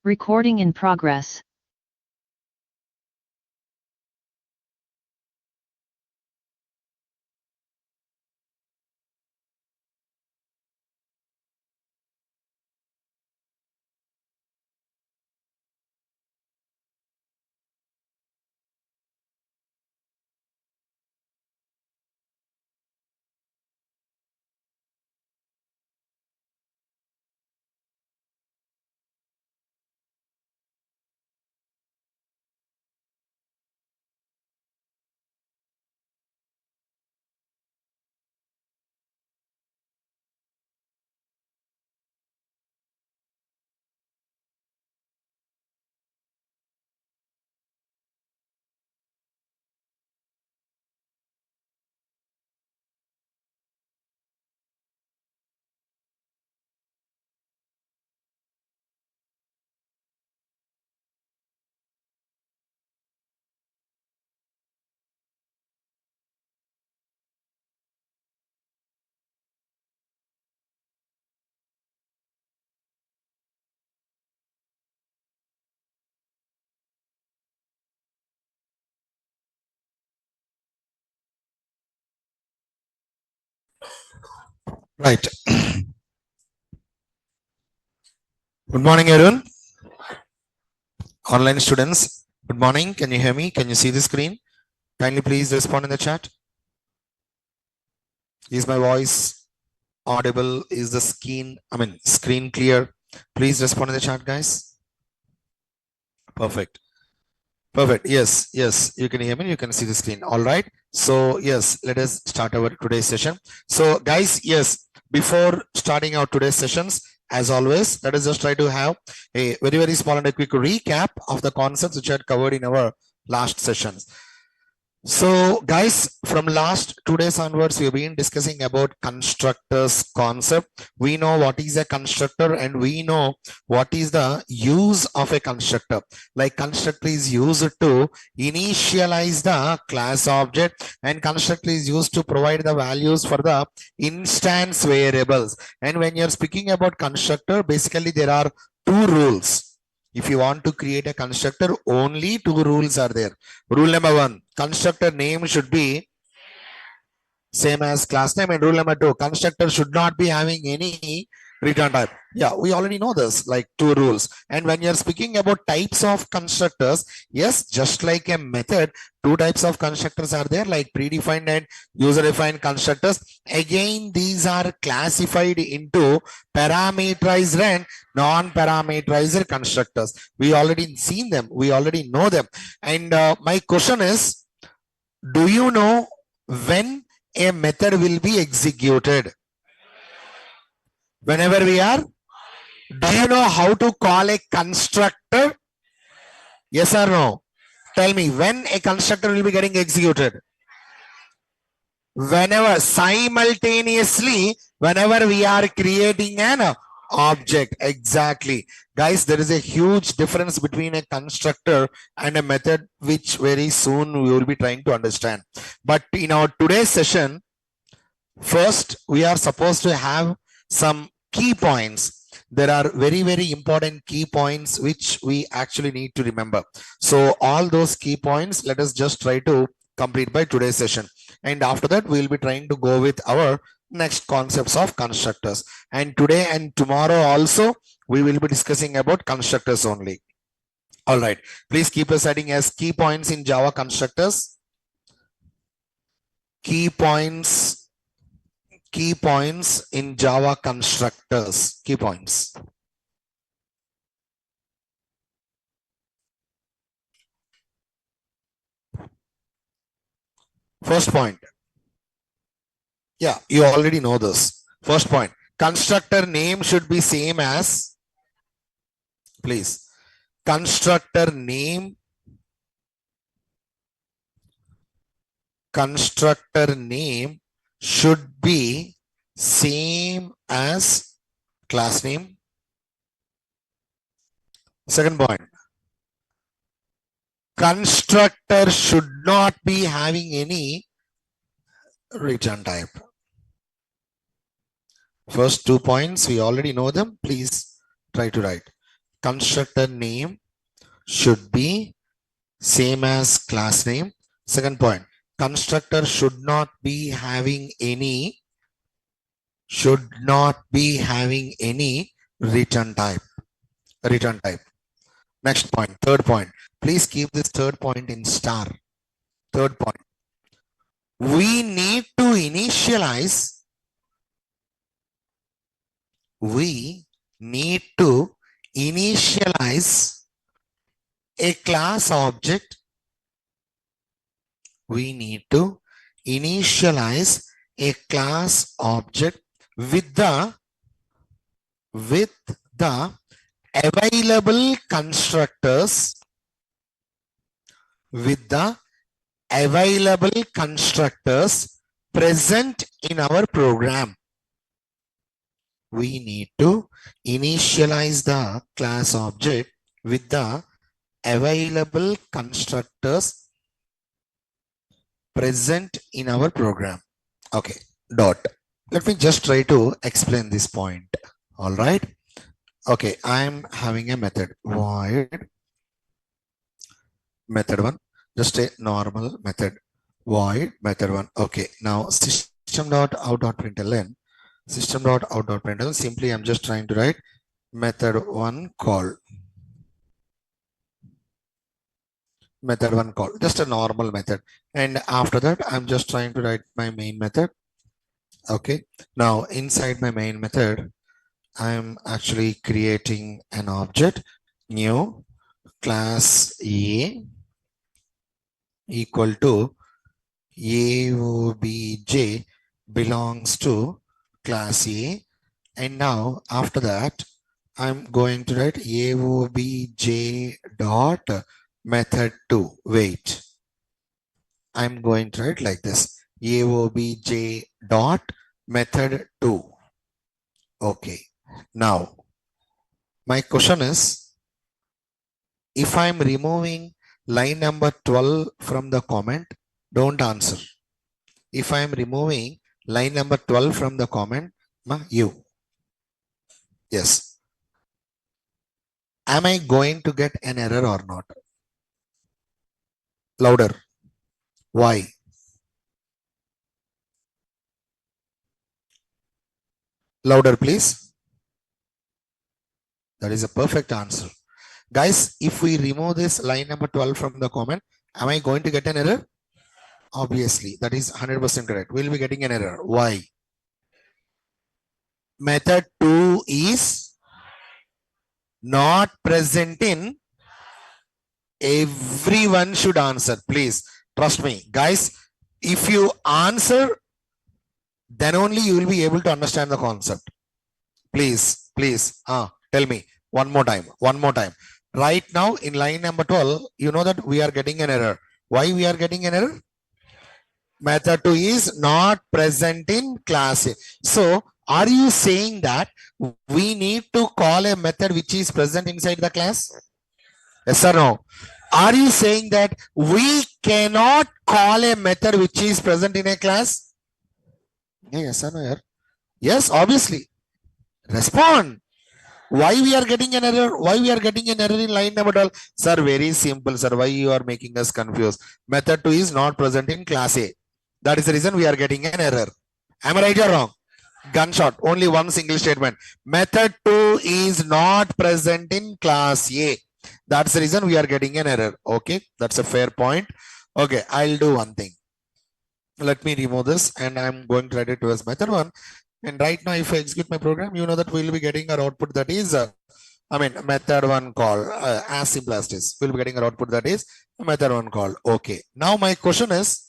Recording in progress. Right. Good morning, everyone. Online students, good morning. Can you hear me? Can you see the screen? Kindly please respond in the chat. Is my voice audible? Is the screen clear? Please respond in the chat, guys. Perfect. Perfect. Yes, you can hear me. You can see the screen. All right. So yes, let us start our today's session. So guys, yes, before starting our today's sessions, as always, let us just try to have a very small and a quick recap of the concepts which I had covered in our last sessions. So guys, from last 2 days onwards, we've been discussing about constructors concept. We know what is a constructor and we know what is the use of a constructor. Like constructor is used to initialize the class object and constructor is used to provide the values for the instance variables. And when you're speaking about constructor, basically there are two rules. If you want to create a constructor, only two rules are there. Rule number one, constructor name should be same as class name, and rule number two, constructor should not be having any return type. Yeah, we already know this, like two rules. And when you're speaking about types of constructors, yes, just like a method, two types of constructors are there, like predefined and user-defined constructors. Again, these are classified into parameterized and non-parameterized constructors. We already seen them, we already know them. And my question is, do you know when a method will be executed? Whenever we are, do you know how to call a constructor? Yes or no? Tell me, when a constructor will be getting executed? Whenever, simultaneously, whenever we are creating an object. Exactly. Guys, there is a huge difference between a constructor and a method, which very soon we will be trying to understand. But in our today's session, first, we are supposed to have some key points. There are very important key points which we actually need to remember. So all those key points, let us just try to complete by today's session. And after that, we will be trying to go with our next concepts of constructors. And today and tomorrow also, we will be discussing about constructors only. All right. Please keep us adding as key points in Java constructors. Key points in Java constructors. Key points. First point. Yeah, you already know this. First point. Constructor name should be same as, please. Constructor name should be same as class name. Second point. Constructor should not be having any return type. First 2 points, we already know them. Please try to write. constructor name should be same as class name. Second point, constructor should not be having any return type. Next point, third point. Please keep this third point in star. Third point. We need to initialize a class object. We need to initialize a class object with the available constructors present in our program. We need to initialize the class object with the available constructors present in our program. Okay, dot. Let me just try to explain this point. All right. Okay, I am having a method void method one, just a normal method void method one. Okay, now system.out.println, system.out.println. Simply, I'm just trying to write method one call. Method one call, just a normal method. And after that, I'm just trying to write my main method. Okay, now inside my main method, I'm actually creating an object, new class A equal to AOBJ belongs to class A. And now after that, I'm going to write AOBJ dot method 2. Wait, I'm going to write like this, AOBJ dot method 2. Okay, now my question is, if I'm removing line number 12 from the comment, don't answer. If I'm removing line number 12 from the comment, you. Yes. Am I going to get an error or not? Louder. Why? Louder, please. That is a perfect answer. Guys, if we remove this line number 12 from the comment, am I going to get an error? Obviously, that is 100% correct. We'll be getting an error. Why? Method 2 is not present in. Everyone should answer, please. Trust me. Guys, if you answer, then only you will be able to understand the concept. Please, tell me one more time. Right now in line number 12, you know that we are getting an error. Why we are getting an error? Method 2 is not present in class A. So are you saying that we need to call a method which is present inside the class? Yes or no? Are you saying that we cannot call a method which is present in a class? Yes or no? Yes, obviously. Respond. Why we are getting an error? Why we are getting an error in line number 12? Sir, very simple, sir. Why you are making us confused? Method 2 is not present in class A. That is the reason we are getting an error. Am I right or wrong? Gunshot. Only one single statement. Method 2 is not present in class A. That's the reason we are getting an error. Okay, that's a fair point. Okay, I'll do one thing. Let me remove this and I'm going to write it as method 1. And right now, if I execute my program, you know that we'll be getting our output that is, method 1 call, as simple as this. We'll be getting our output that is method 1 call. Okay. Now my question is,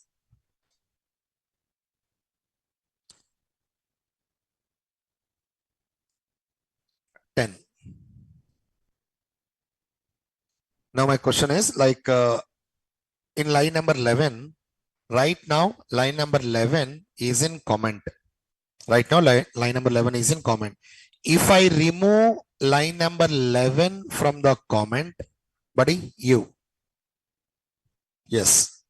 now my question is like in line number 11, right now, line number 11 is in comment. Right now, line number 11 is in comment. If I remove line number 11 from the comment, buddy, you. Yes.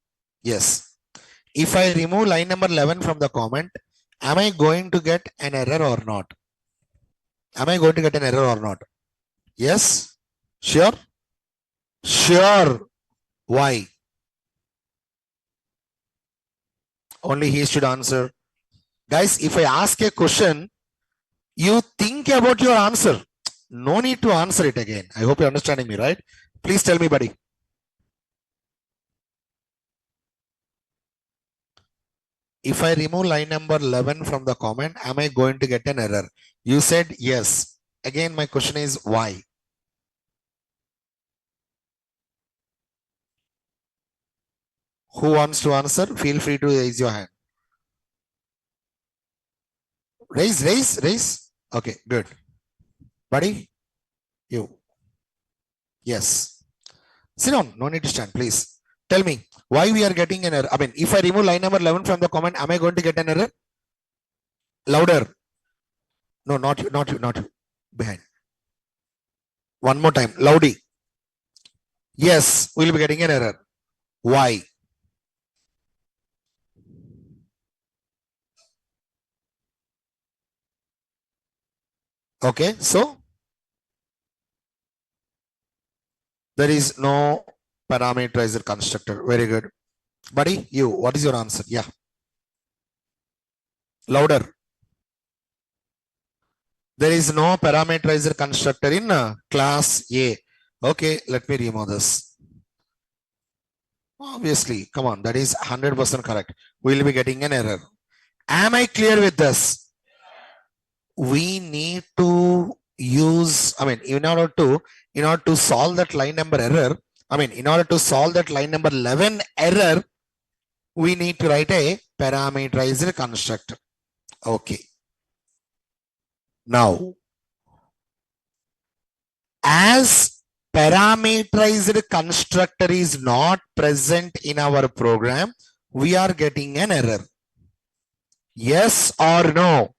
If I remove line number 11 from the comment, am I going to get an error or not? Yes Sure? Sure. Why? Only he should answer. Guys, if I ask a question, you think about your answer. No need to answer it again. I hope you're understanding me, right? Please tell me, buddy. If I remove line number 11 from the comment, am I going to get an error? You said yes. Again, my question is why? Who wants to answer? Feel free to raise your hand. Raise. Okay, good. Buddy, you. Yes. Sit down. No need to stand, please. Tell me why we are getting an error. I mean, if I remove line number 11 from the comment, am I going to get an error? Louder. No, not you. Behind. One more time. Loudy. Yes, we'll be getting an error. Why? Okay, so there is no parameterizer constructor. Very good. Buddy, you, what is your answer? Yeah. Louder. There is no parameterizer constructor in class A. Okay, let me remove this. Obviously, come on, that is 100% correct. We'll be getting an error. Am I clear with this? We need to use, I mean, in order to solve that line number error, I mean, in order to solve that line number 11 error, we need to write a parameterized constructor. Okay. Now, as parameterized constructor is not present in our program, we are getting an error. Yes or no?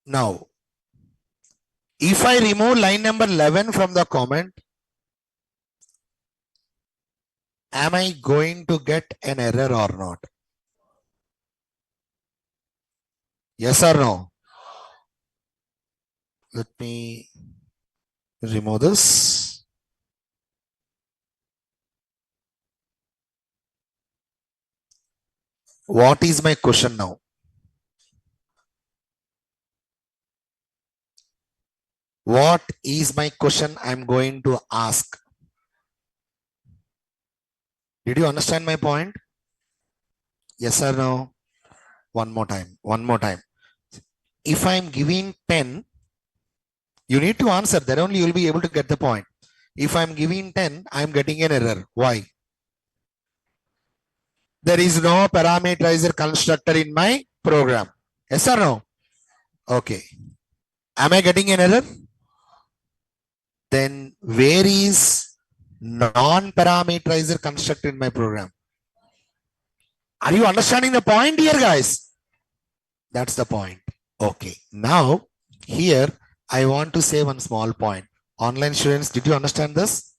Now, if I remove line number 11 from the comment, am I going to get an error or not? Yes or no? Let me remove this. What is my question now? What is my question I'm going to ask? Did you understand my point? Yes or no? One more time. If I'm giving 10, you need to answer. Then only you'll be able to get the point. If I'm giving 10, I'm getting an error. Why? There is no parameterizer constructor in my program. Yes or no? Okay. Am I getting an error? Then where is non-parameterizer constructor in my program? Are you understanding the point here, guys? That's the point. Okay. Now, here, I want to say one small point. Online students, did you understand this?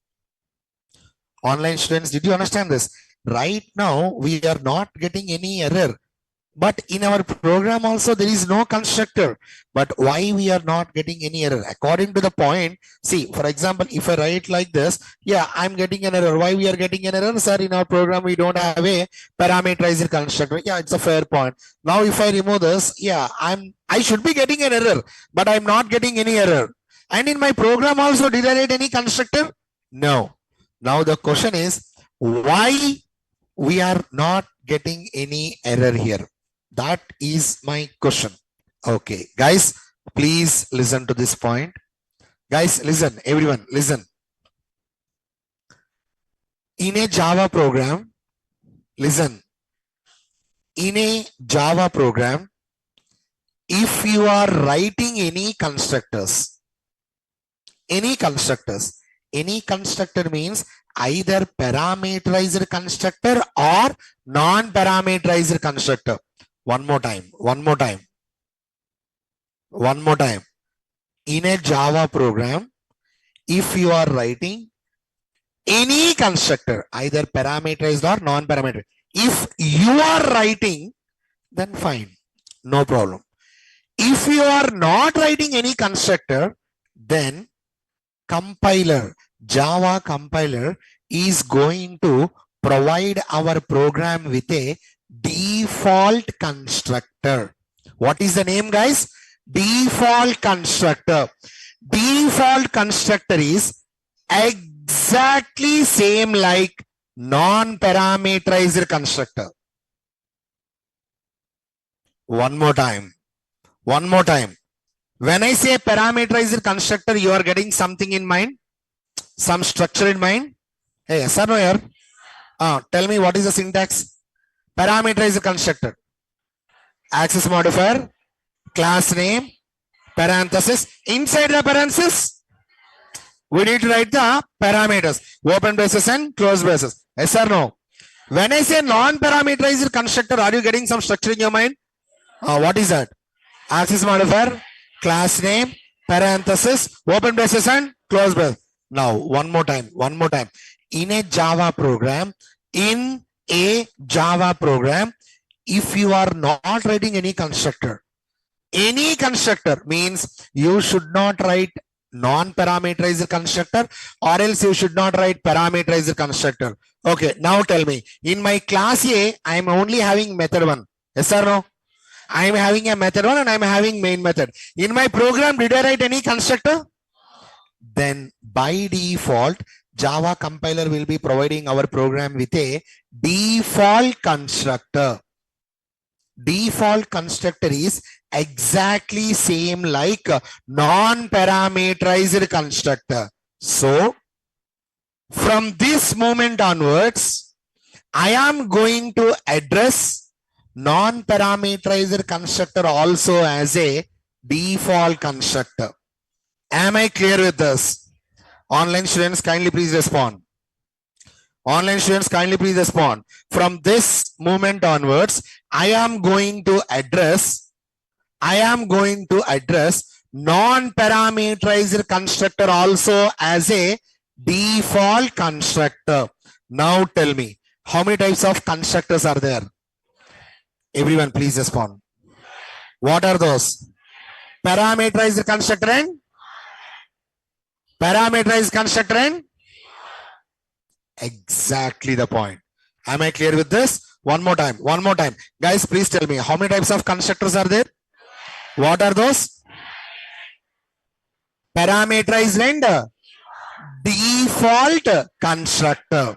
Online students, did you understand this? Right now, we are not getting any error. But in our program also, there is no constructor. But why we are not getting any error? According to the point, see, for example, if I write like this, yeah, I'm getting an error. Why we are getting an error? Sir, in our program, we don't have a parameterized constructor. Yeah, it's a fair point. Now, if I remove this, yeah, I should be getting an error, but I'm not getting any error. And in my program also, did I write any constructor? No. Now the question is, why we are not getting any error here? That is my question. Okay, guys, please listen to this point. Guys, listen, everyone, listen. In a Java program, listen. In a Java program, if you are writing any constructor means either parameterized constructor or non-parameterized constructor. One more time. In a Java program, if you are writing any constructor, either parameterized or non-parameterized. If you are writing, then fine, no problem. If you are not writing any constructor, then compiler, Java compiler is going to provide our program with a default constructor. What is the name, guys? Default constructor. Default constructor is exactly same like non-parameterized constructor. One more time. One more time. When I say parameterized constructor, you are getting something in mind? Some structure in mind? Hey, yes or no here? Tell me what is the syntax? Parameterized constructor. Access modifier, class name, parenthesis. Inside the parenthesis, we need to write the parameters. Open braces and close braces. Yes or no? When I say non-parameterized constructor, are you getting some structure in your mind? What is that? Access modifier, class name, parenthesis, open braces and close braces. Now, one more time. In a Java program, if you are not writing any constructor means you should not write non-parameterized constructor, or else you should not write parameterized constructor. Okay, now tell me, in my class A, I am only having method 1. Yes or no? I am having a method 1 and I am having main method. In my program, did I write any constructor? Then by default, Java compiler will be providing our program with a default constructor. Default constructor is exactly same like non-parameterized constructor. So from this moment onwards, I am going to address non-parameterized constructor also as a default constructor. Am I clear with this? Online students, kindly please respond. Online students, kindly please respond. From this moment onwards, I am going to address non-parameterized constructor also as a default constructor. Now tell me, how many types of constructors are there? Everyone please respond. What are those? Parameterized constructor and parameterized constructor and exactly the point. Am I clear with this? One more time. Guys, please tell me, how many types of constructors are there? What are those? Parameterized and default constructor.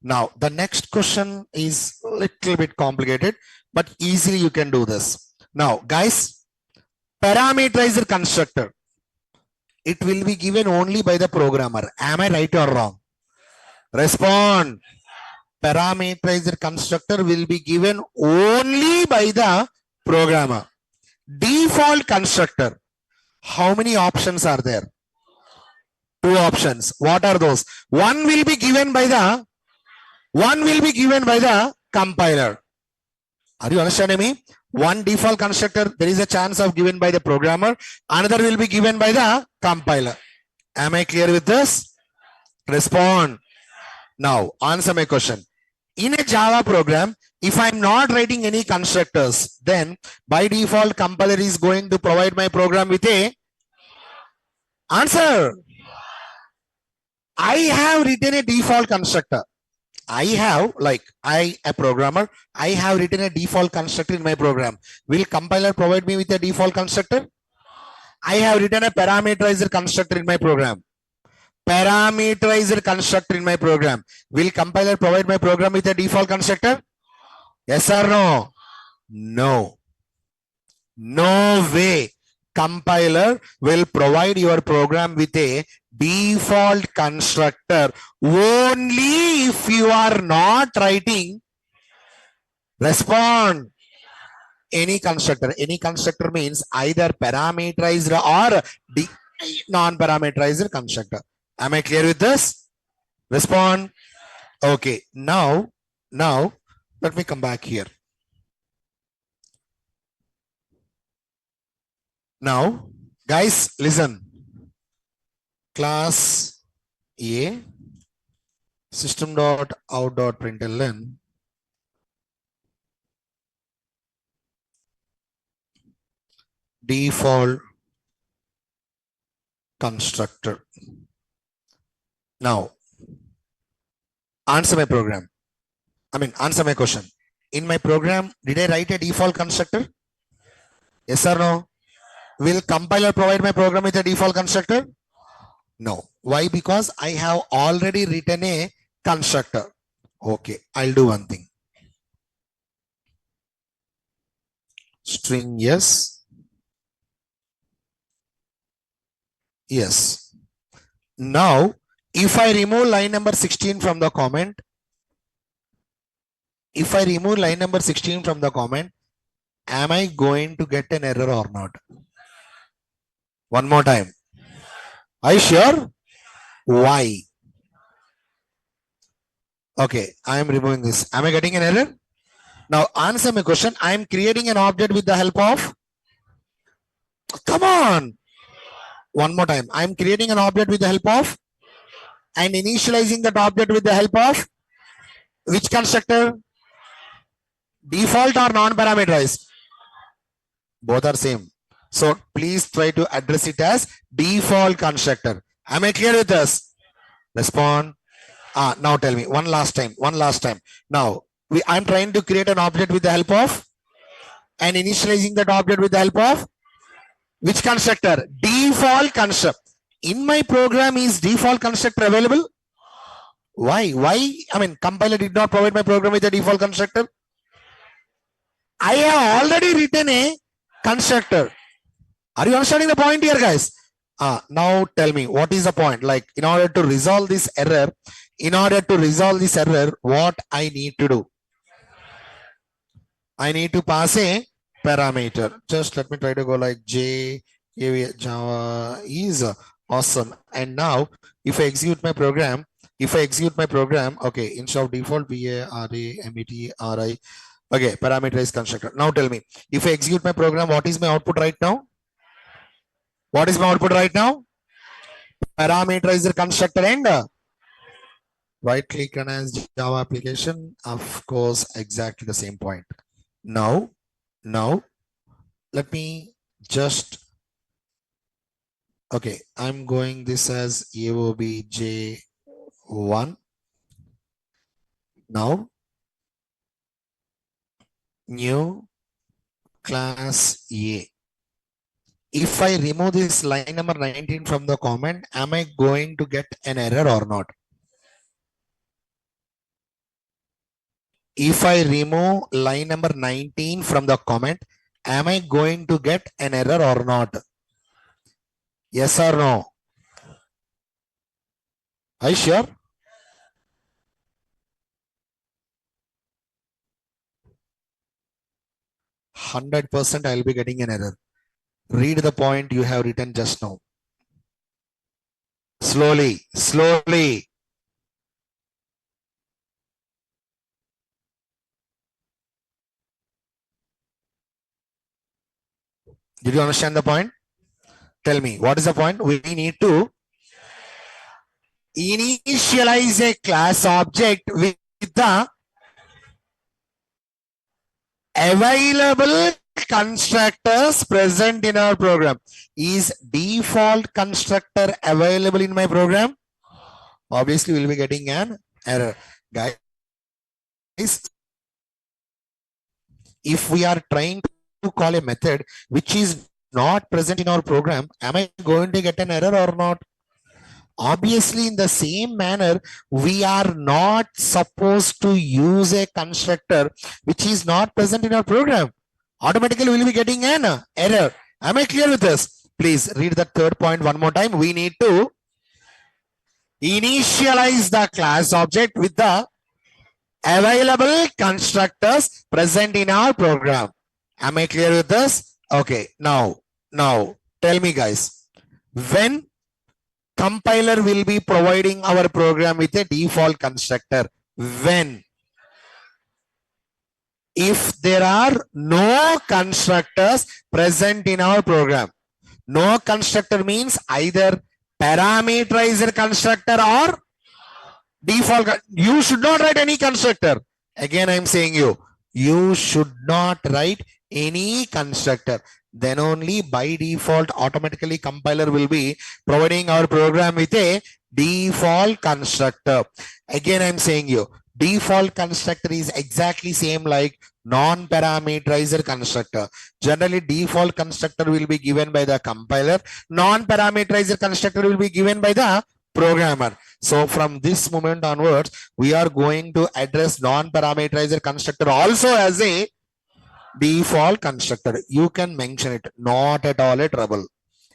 Now, the next question is a little bit complicated, but easily you can do this. Now, guys, parameterized constructor, it will be given only by the programmer. Am I right or wrong? Respond. Parameterized constructor will be given only by the programmer. Default constructor, how many options are there? 2 options. What are those? One will be given by the compiler. Are you understanding me? One default constructor, there is a chance of given by the programmer. Another will be given by the compiler. Am I clear with this? Respond. Now, answer my question. In a Java program, if I'm not writing any constructors, then by default, compiler is going to provide my program with a answer. I have written a default constructor. A programmer, I have written a default constructor in my program. Will compiler provide me with a default constructor? I have written a parameterized constructor in my program. Parameterized constructor in my program. Will compiler provide my program with a default constructor? Yes or no? No. No way. Compiler will provide your program with a default constructor only if you are not writing. Respond. Any constructor. Any constructor means either parameterized or non-parameterized constructor. Am I clear with this? Respond. Okay. Now, let me come back here. Now, guys, listen. Class A, system dot out dot println default constructor. Now answer my program. Answer my question. In my program, did I write a default constructor? Yes or no? Will compiler provide my program with a default constructor? No. Why? Because I have already written a constructor. Okay, I'll do one thing. String yes. Yes. Now, if I remove line number 16 from the comment, am I going to get an error or not? One more time. Are you sure? Why? Okay, I am removing this. Am I getting an error? Now answer my question. I am creating an object with the help of. Come on. One more time. I am creating an object with the help of and initializing that object with the help of which constructor? Default or non-parameterized? Both are same. So please try to address it as default constructor. Am I clear with this? Respond. Now tell me one last time. Now I'm trying to create an object with the help of and initializing that object with the help of which constructor? Default constructor. In my program, is default constructor available? Why? Compiler did not provide my program with a default constructor. I have already written a constructor. Are you understanding the point here, guys? Now tell me, what is the point? Like, in order to resolve this error, what I need to do? I need to pass a parameter. Just let me try to go like Java is awesome. And now if I execute my program, okay, instead of default VARAMETRI, okay, parameterized constructor. Now tell me, if I execute my program, what is my output right now? Parameterized constructor and right click on as Java application. Of course, exactly the same point. Now let me just, okay, I'm going this as AOBJ1. Now new class A. If I remove this line number 19 from the comment, am I going to get an error or not? If I remove line number 19 from the comment, am I going to get an error or not? Yes or no? Are you sure? %, I'll be getting an error. Read the point you have written just now. Slowly. Did you understand the point? Tell me, what is the point? We need to initialize a class object with the available constructors present in our program. Is default constructor available in my program? Obviously, we'll be getting an error. Guys, if we are trying to call a method which is not present in our program, am I going to get an error or not? Obviously, in the same manner, we are not supposed to use a constructor which is not present in our program. Automatically, we'll be getting an error. Am I clear with this? Please read the third point one more time. We need to initialize the class object with the available constructors present in our program. Am I clear with this? Okay, now tell me, guys, when compiler will be providing our program with a default constructor? When? If there are no constructors present in our program. No constructor means either parameterized constructor or Default, you should not write any constructor. Again, I'm saying you should not write any constructor. Then only by default, automatically compiler will be providing our program with a default constructor. Again, I'm saying default constructor is exactly same like non-parameterizer constructor. Generally, default constructor will be given by the compiler. Non-parameterizer constructor will be given by the programmer. So from this moment onwards, we are going to address non-parameterizer constructor also as a default constructor. You can mention it, not at all a trouble.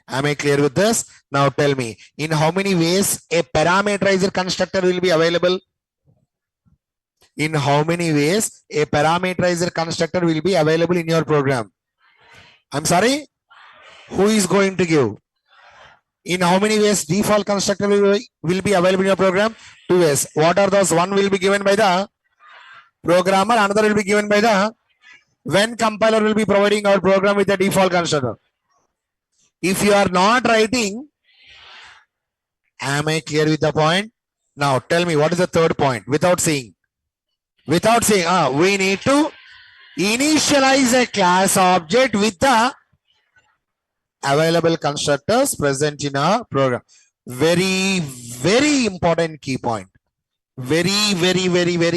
Am I clear with this? Now tell me, in how many ways a parameterizer constructor will be available? In how many ways a parameterizer constructor will be available in your program? I'm sorry, who is going to give? In how many ways default constructor will be available in your program? 2 ways. What are those? One will be given by the programmer, another will be given by the when compiler will be providing our program with a default constructor. If you are not writing, am I clear with the point? Now tell me what is the third point without saying. Without saying, we need to initialize a class object with the available constructors present in our program. Very, very important key point. Very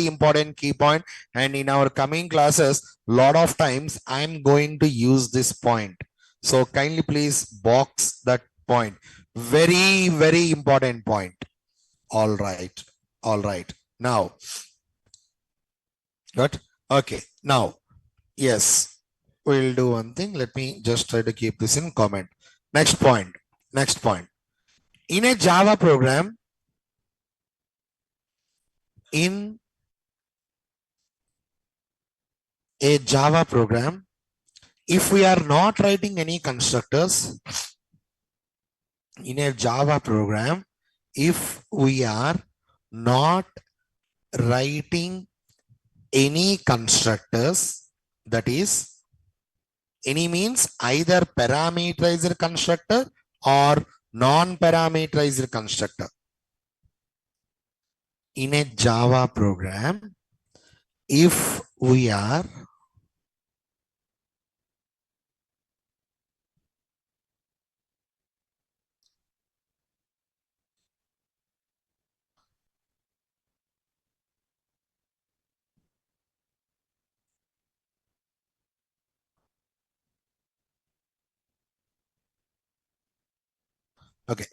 important key point. And in our coming classes, lot of times I'm going to use this point. So kindly please box that point. Very important point. All right. All right. Now, good. Okay. Now, yes, we'll do one thing. Let me just try to keep this in comment. Next point. Next point. In a Java program, in a Java program, if we are not writing any constructors in a Java program, if we are not writing any constructors, that is, any means either parameterizer constructor or non-parameterizer constructor. In a Java program, if we are okay,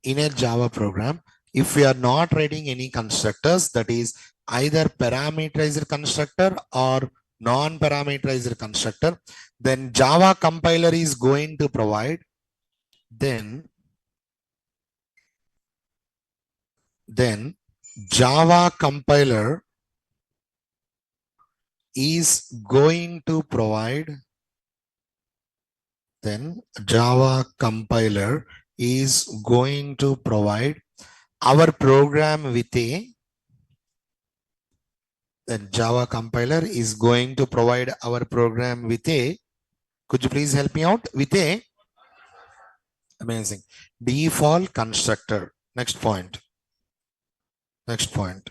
in a Java program, if we are not writing any constructors, that is either parameterizer constructor or non-parameterizer constructor, then Java compiler is going to provide, then Java compiler is going to provide, then Java compiler is going to provide our program with a, then Java compiler is going to provide our program with a, could you please help me out with a, amazing, default constructor. Next point. Next point.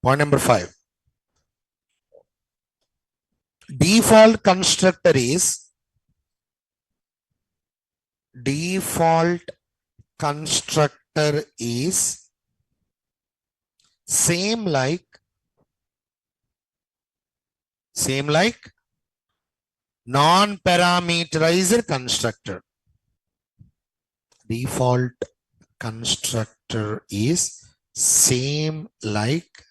Point number 5. Default constructor is same like non-parameterizer constructor. Default constructor is same like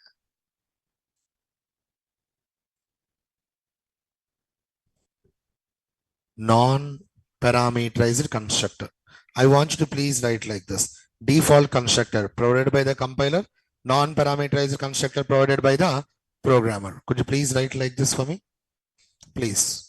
non-parameterized constructor. I want you to please write like this. Default constructor provided by the compiler, non-parameterized constructor provided by the programmer. Could you please write like this for me? Please.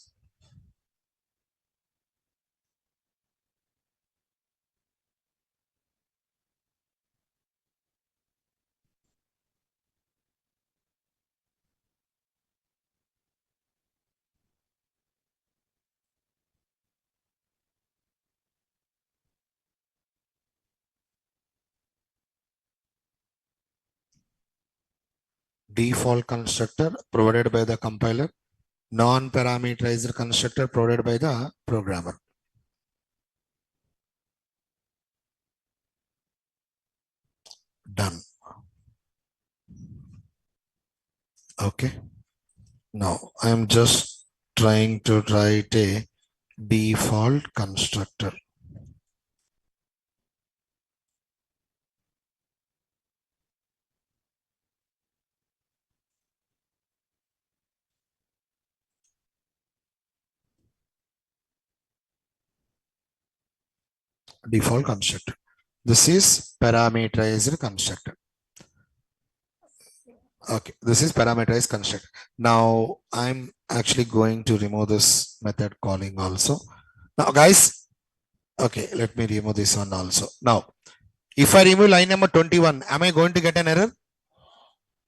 default constructor provided by the compiler, non-parameterized constructor provided by the programmer. Done. Okay. Now I am just trying to write a default constructor. Default constructor. This is parameterized constructor. Okay, this is parameterized constructor. Now I'm actually going to remove this method calling also. Now guys, okay, let me remove this one also. Now, if I remove line number 21, am I going to get an error?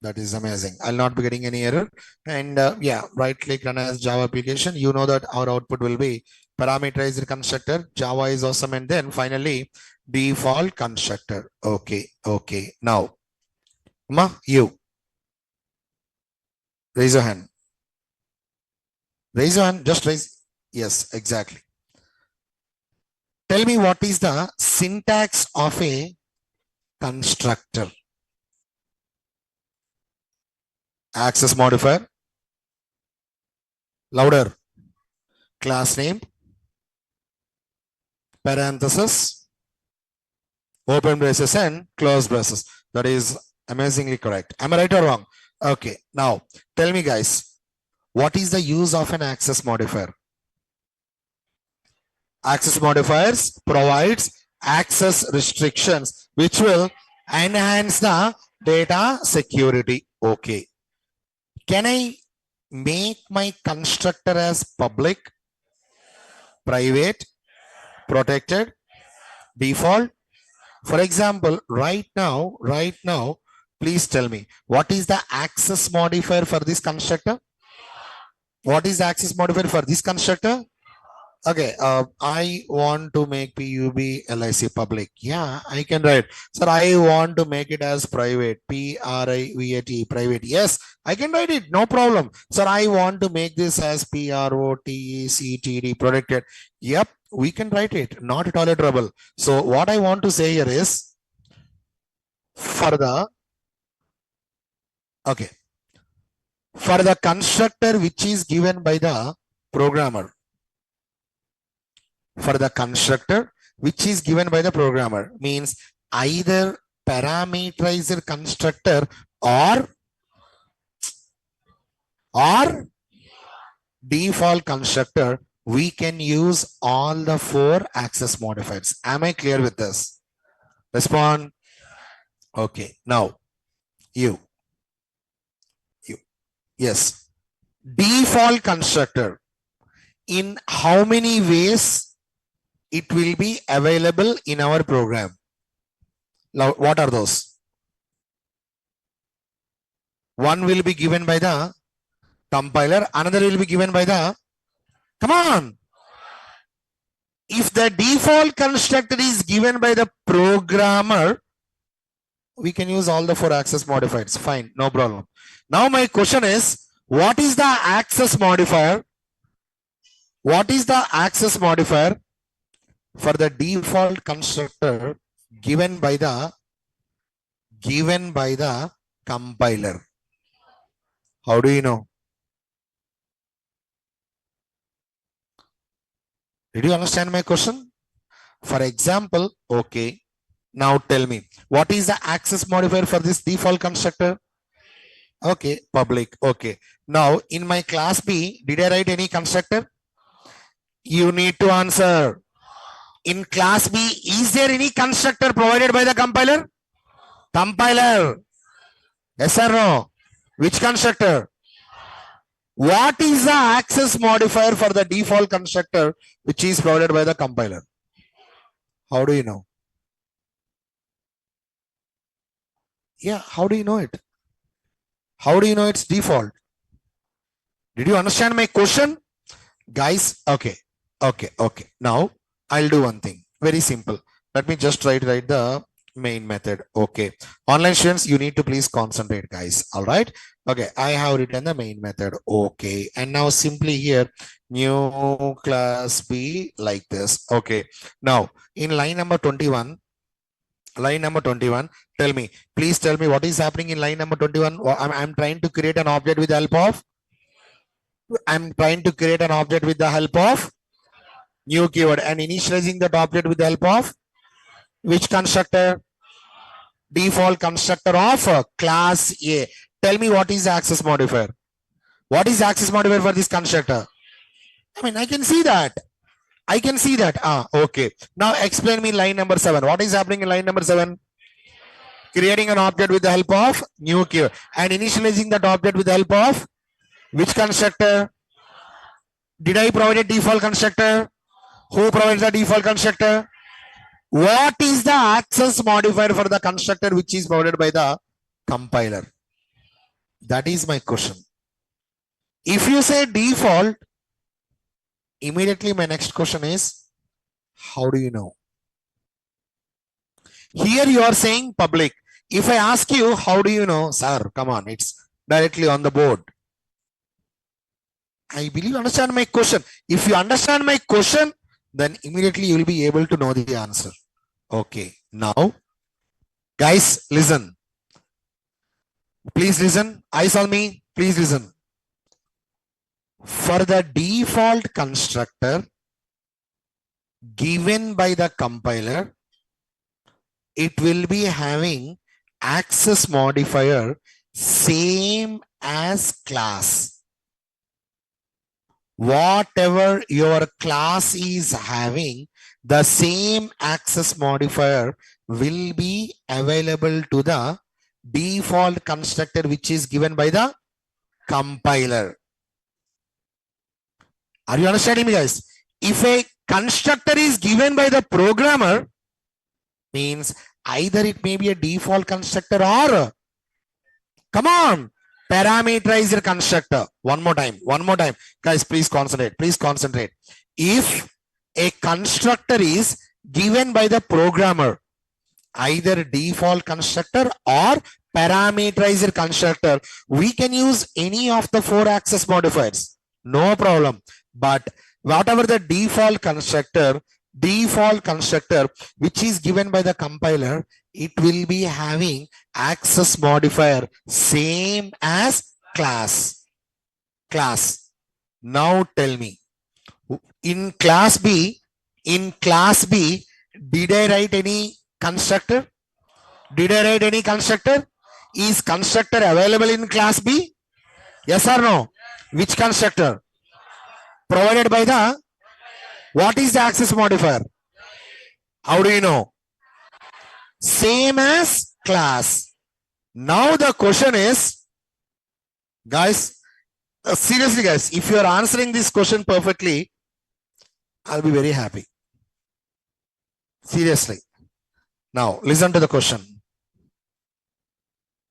That is amazing. I'll not be getting any error. And yeah, right click run as Java application. You know that our output will be parameterized constructor. Java is awesome. And then finally, default constructor. Okay, okay. Now, you. Raise your hand. Raise your hand. Just raise. Yes, exactly. Tell me what is the syntax of a constructor? Access modifier. Louder. Class name. Parenthesis. Open braces and close braces. That is amazingly correct. Am I right or wrong? Okay. Now, tell me guys, what is the use of an access modifier? Access modifiers provides access restrictions which will enhance the data security. Okay. Can I make my constructor as public, private, protected, default? For example, right now, please tell me, what is the access modifier for this constructor? What is the access modifier for this constructor? Okay, I want to make PUB LIC public. Yeah, I can write. Sir, I want to make it as private. PRIVAT, private. Yes, I can write it. No problem. Sir, I want to make this as PROTECTD, protected. Yep, we can write it. Not at all a trouble. So what I want to say here is, for the constructor which is given by the programmer, means either parameterized constructor or default constructor, we can use all the 4 access modifiers. Am I clear with this? Respond. Okay, now you. Yes. Default constructor, in how many ways it will be available in our program? Now, what are those? One will be given by the compiler, another will be given by the, come on. If the default constructor is given by the programmer, we can use all the 4 access modifiers. Fine, no problem. Now my question is, what is the access modifier? What is the access modifier for the default constructor given by the compiler? How do you know? Did you understand my question? For example, okay. Now tell me, what is the access modifier for this default constructor? Okay, public. Okay. Now in my class B, did I write any constructor? You need to answer. In class B, is there any constructor provided by the compiler? Compiler. Yes or no? Which constructor? What is the access modifier for the default constructor which is provided by the compiler? How do you know? Yeah, how do you know it? How do you know it's default? Did you understand my question? Guys, okay. Now I'll do one thing. Very simple. Let me just write the Main method. Okay. Online students, you need to please concentrate, guys. All right. Okay. I have written the main method. Okay. And now simply here, new class B like this. Okay. Now in line number 21, tell me, please tell me what is happening in line number 21. I'm trying to create an object with the help of, new keyword and initializing that object with the help of which constructor? Default constructor of class A. Tell me what is the access modifier? What is the access modifier for this constructor? I mean, I can see that. Okay. Now explain me line number 7. What is happening in line number 7? Creating an object with the help of new keyword and initializing that object with the help of which constructor? Did I provide a default constructor? Who provides the default constructor? What is the access modifier for the constructor which is provided by the compiler? That is my question. If you say default, immediately my next question is, how do you know? Here you are saying public. If I ask you, how do you know? Sir, come on, it's directly on the board. I believe you understand my question. If you understand my question, then immediately you will be able to know the answer. Okay, now, guys, listen. Please listen. Eyes on me. Please listen. For the default constructor given by the compiler, it will be having access modifier same as class. Whatever your class is having, the same access modifier will be available to the default constructor which is given by the compiler. Are you understanding me, guys? If a constructor is given by the programmer, means either it may be a default constructor or, come on, parameterized constructor. One more time. Guys, please concentrate. If a constructor is given by the programmer, either default constructor or parameterized constructor, we can use any of the 4 access modifiers. No problem. But whatever the default constructor which is given by the compiler, it will be having access modifier same as class. Now tell me, in class B, did I write any constructor? Is constructor available in class B? Yes or no? Which constructor? Provided by the, what is the access modifier? How do you know? Same as class. Now the question is, guys, seriously guys, if you are answering this question perfectly, I'll be very happy. Seriously. Now listen to the question.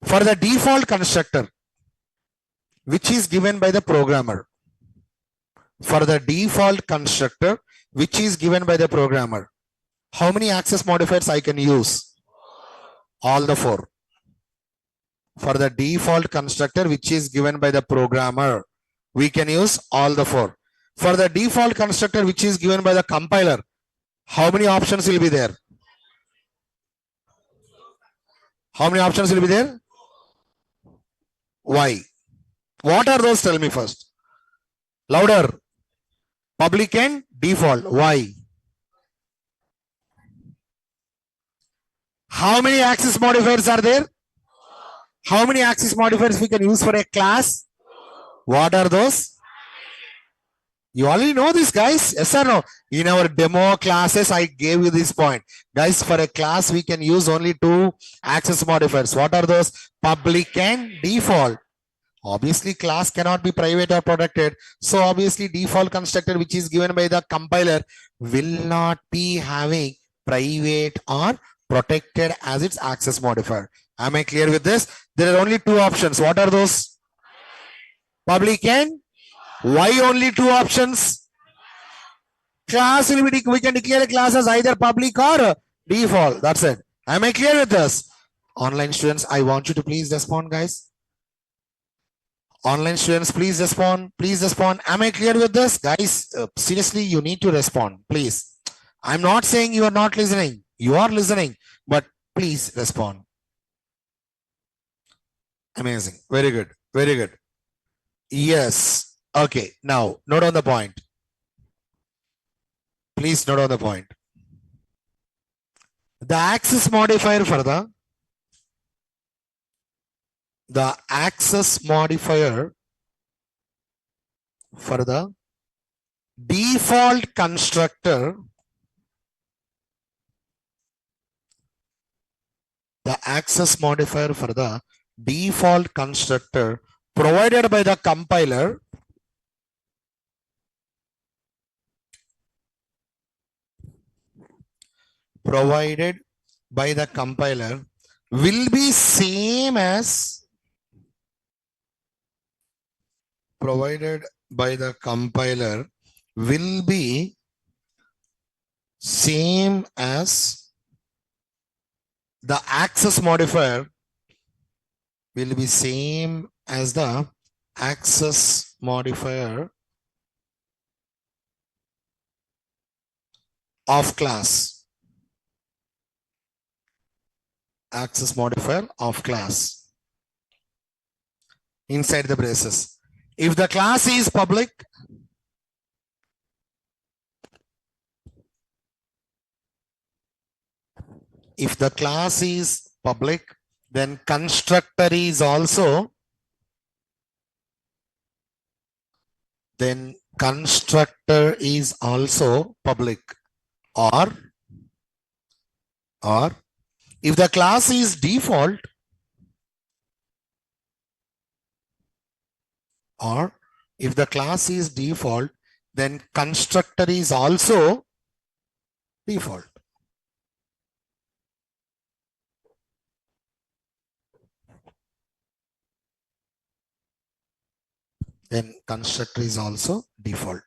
For the default constructor which is given by the programmer, how many access modifiers I can use? All the 4. For the default constructor which is given by the programmer, we can use all the 4. For the default constructor which is given by the compiler, how many options will be there? Why? What are those? Tell me first. Louder. Public and default. Why? How many access modifiers are there? How many access modifiers we can use for a class? What are those? You already know this, guys. Yes or no? In our demo classes, I gave you this point. Guys, for a class, we can use only 2 access modifiers. What are those? Public and default. Obviously, class cannot be private or protected. So obviously, default constructor which is given by the compiler will not be having private or protected as its access modifier. Am I clear with this? There are only 2 options. What are those? Public and, why only 2 options? Class will be, we can declare a class as either public or default. That's it. Am I clear with this? Online students, I want you to please respond, guys. Online students, please respond. Please respond. Am I clear with this? Guys, seriously, you need to respond, please. I'm not saying you are not listening. You are listening, but please respond. Amazing. Very good. Very good. Yes. Okay. Now, note on the point. Please note on the point. The access modifier for the access modifier for the default constructor, the access modifier for the default constructor provided by the compiler will be same as provided by the compiler will be same as the access modifier will be same as the access modifier of class. Access modifier of class inside the braces. If the class is public, if the class is public, then constructor is also public. Or if the class is default, then constructor is also default. Then constructor is also default.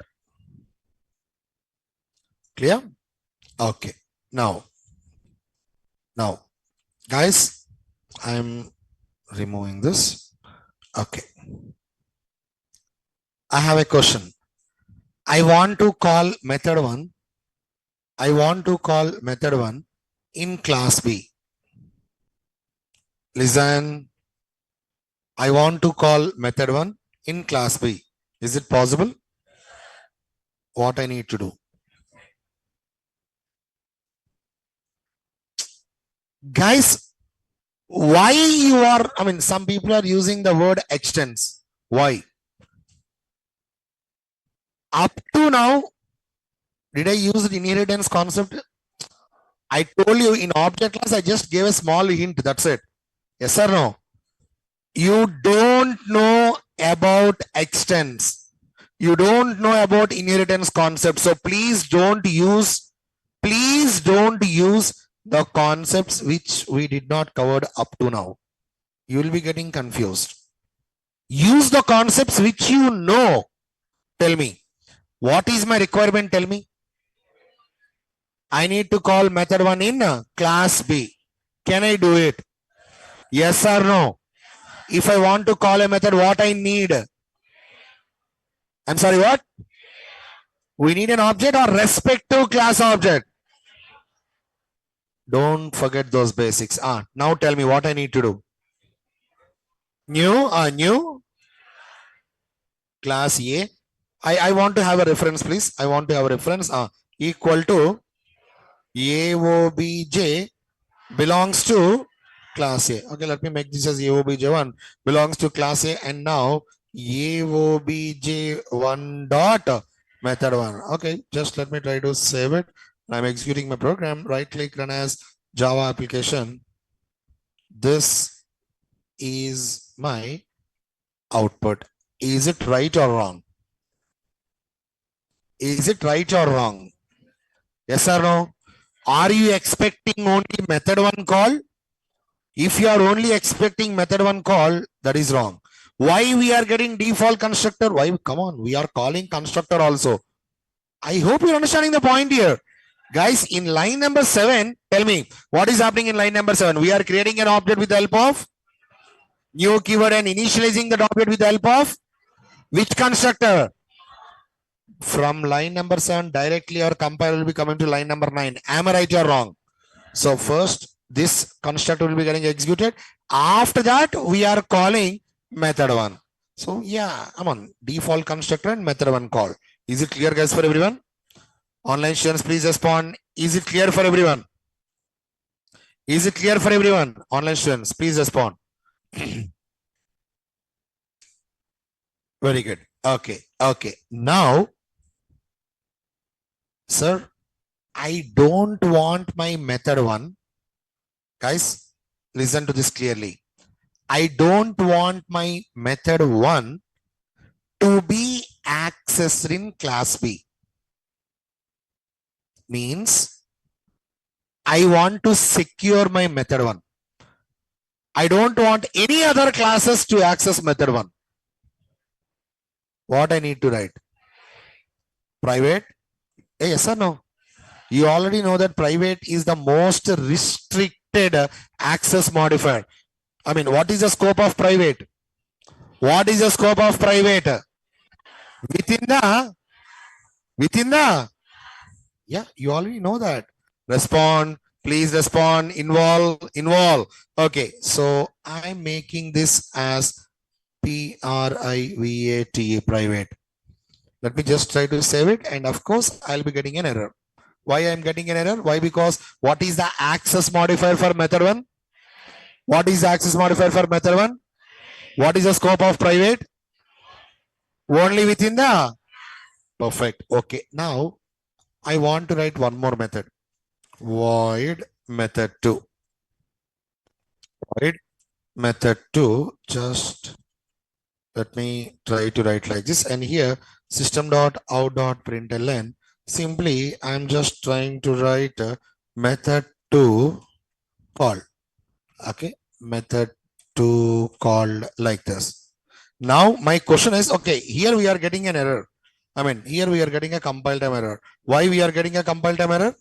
Clear? Okay. Now, guys, I'm removing this. Okay. I have a question. I want to call method 1. In class B. Listen. I want to call method 1 in class B. Is it possible? What I need to do? Guys, why you are, some people are using the word extends. Why? Up to now, did I use the inheritance concept? I told you in object class, I just gave a small hint. That's it. Yes or no? You don't know about extends. You don't know about inheritance concept. So please don't use the concepts which we did not cover up to now. You will be getting confused. Use the concepts which you know. Tell me, what is my requirement? Tell me. I need to call method 1 in class B. Can I do it? Yes or no? If I want to call a method, what I need? I'm sorry, what? We need an object or respective class object. Don't forget those basics. Now tell me what I need to do. New class A. I want to have a reference, please. I want to have a reference equal to AOBJ belongs to class A. Okay, let me make this as AOBJ1 belongs to class A, and now AOBJ1 dot method 1. Okay, just let me try to save it. I'm executing my program. Right click, run as Java application. This is my output. Is it right or wrong? Is it right or wrong? Yes or no? Are you expecting only method 1 call? If you are only expecting method 1 call, that is wrong. Why we are getting default constructor? Why? Come on, we are calling constructor also. I hope you're understanding the point here. Guys, in line number 7, tell me what is happening in line number 7. We are creating an object with the help of new keyword and initializing that object with the help of which constructor? From line number 7 directly our compiler will be coming to line number 9. Am I right or wrong? So first this constructor will be getting executed. After that we are calling method 1. So yeah, I'm on default constructor and method 1 call. Is it clear, guys, for everyone? Online students, please respond. Is it clear for everyone? Is it clear for everyone? Online students, please respond. Very good. Okay. Okay. Now, sir, I don't want my method 1. Guys, listen to this clearly. I don't want my method 1 to be accessed in class B. Means I want to secure my method 1. I don't want any other classes to access method 1. What I need to write? Private? Hey, yes or no? You already know that private is the most restricted access modifier. I mean, what is the scope of private? What is the scope of private? Within the, yeah, you already know that. Respond, please respond, involve. Okay, so I'm making this as private, private. Let me just try to save it. And of course, I'll be getting an error. Why I'm getting an error? Why? Because what is the access modifier for method 1? What is the access modifier for method 1? What is the scope of private? Only within the, perfect. Okay, now I want to write one more method. Void method 2. Void method 2. Just let me try to write like this. And here system.out.println. Simply, I'm just trying to write method 2 called. Okay, method 2 called like this. Now my question is, okay, here we are getting an error. I mean, here we are getting a compile time error. Why we are getting a compile time error?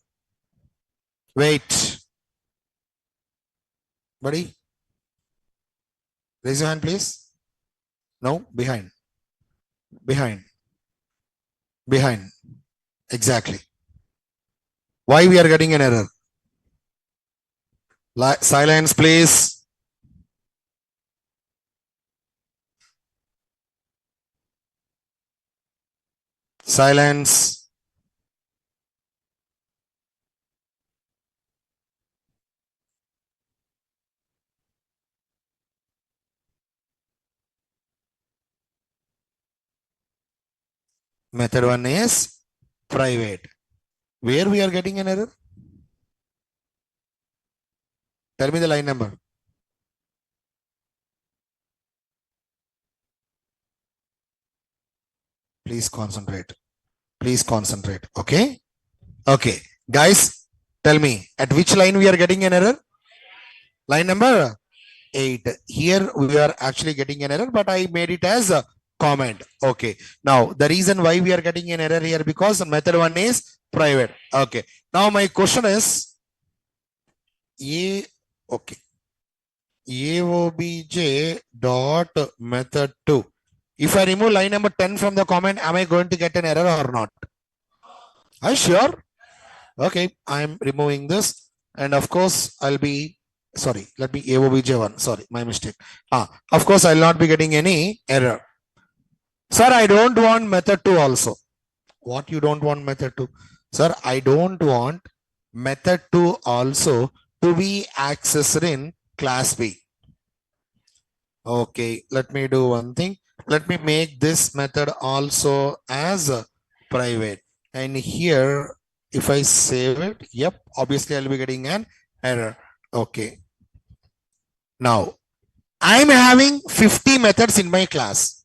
Wait. Buddy, raise your hand, please. No, behind. Exactly. Why we are getting an error? Silence, please. Silence. Method 1 is private. Where we are getting an error? Tell me the line number. Please concentrate. Please concentrate. Okay. Okay. Guys, tell me at which line we are getting an error? Line number 8. Here we are actually getting an error, but I made it as a comment. Okay. Now the reason why we are getting an error here because method 1 is private. Okay. Now my question is okay. AOBJ dot method 2. If I remove line number 10 from the comment, am I going to get an error or not? Are you sure? Okay, I'm removing this. And of course, I'll be, sorry, let me AOBJ1. Sorry, my mistake. Of course, I'll not be getting any error. Sir, I don't want method 2 also. What you don't want method 2? Sir, I don't want method 2 also to be accessed in class B. Okay, let me do one thing. Let me make this method also as a private. And here, if I save it, yep, obviously I'll be getting an error. Okay. Now, I'm having 50 methods in my class.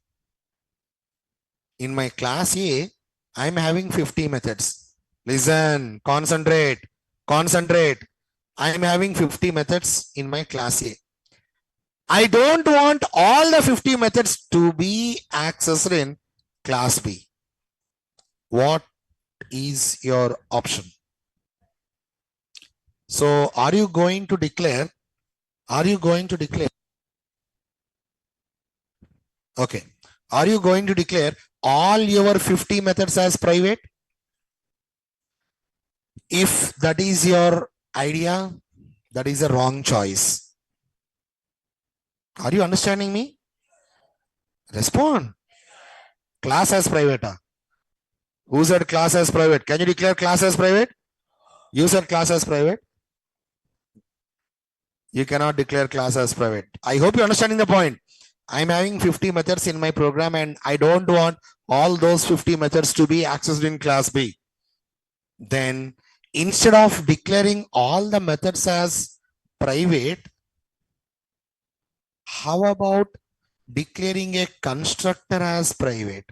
In my class A, I'm having 50 methods. Listen, concentrate. I'm having 50 methods in my class A. I don't want all the 50 methods to be accessed in class B. What is your option? So are you going to declare? Are you going to declare? Okay. Are you going to declare all your 50 methods as private? If that is your idea, that is a wrong choice. Are you understanding me? Respond. Class as private. Who said class as private? Can you declare class as private? You said class as private. You cannot declare class as private. I hope you're understanding the point. I'm having 50 methods in my program and I don't want all those 50 methods to be accessed in class B. Then instead of declaring all the methods as private, how about declaring a constructor as private?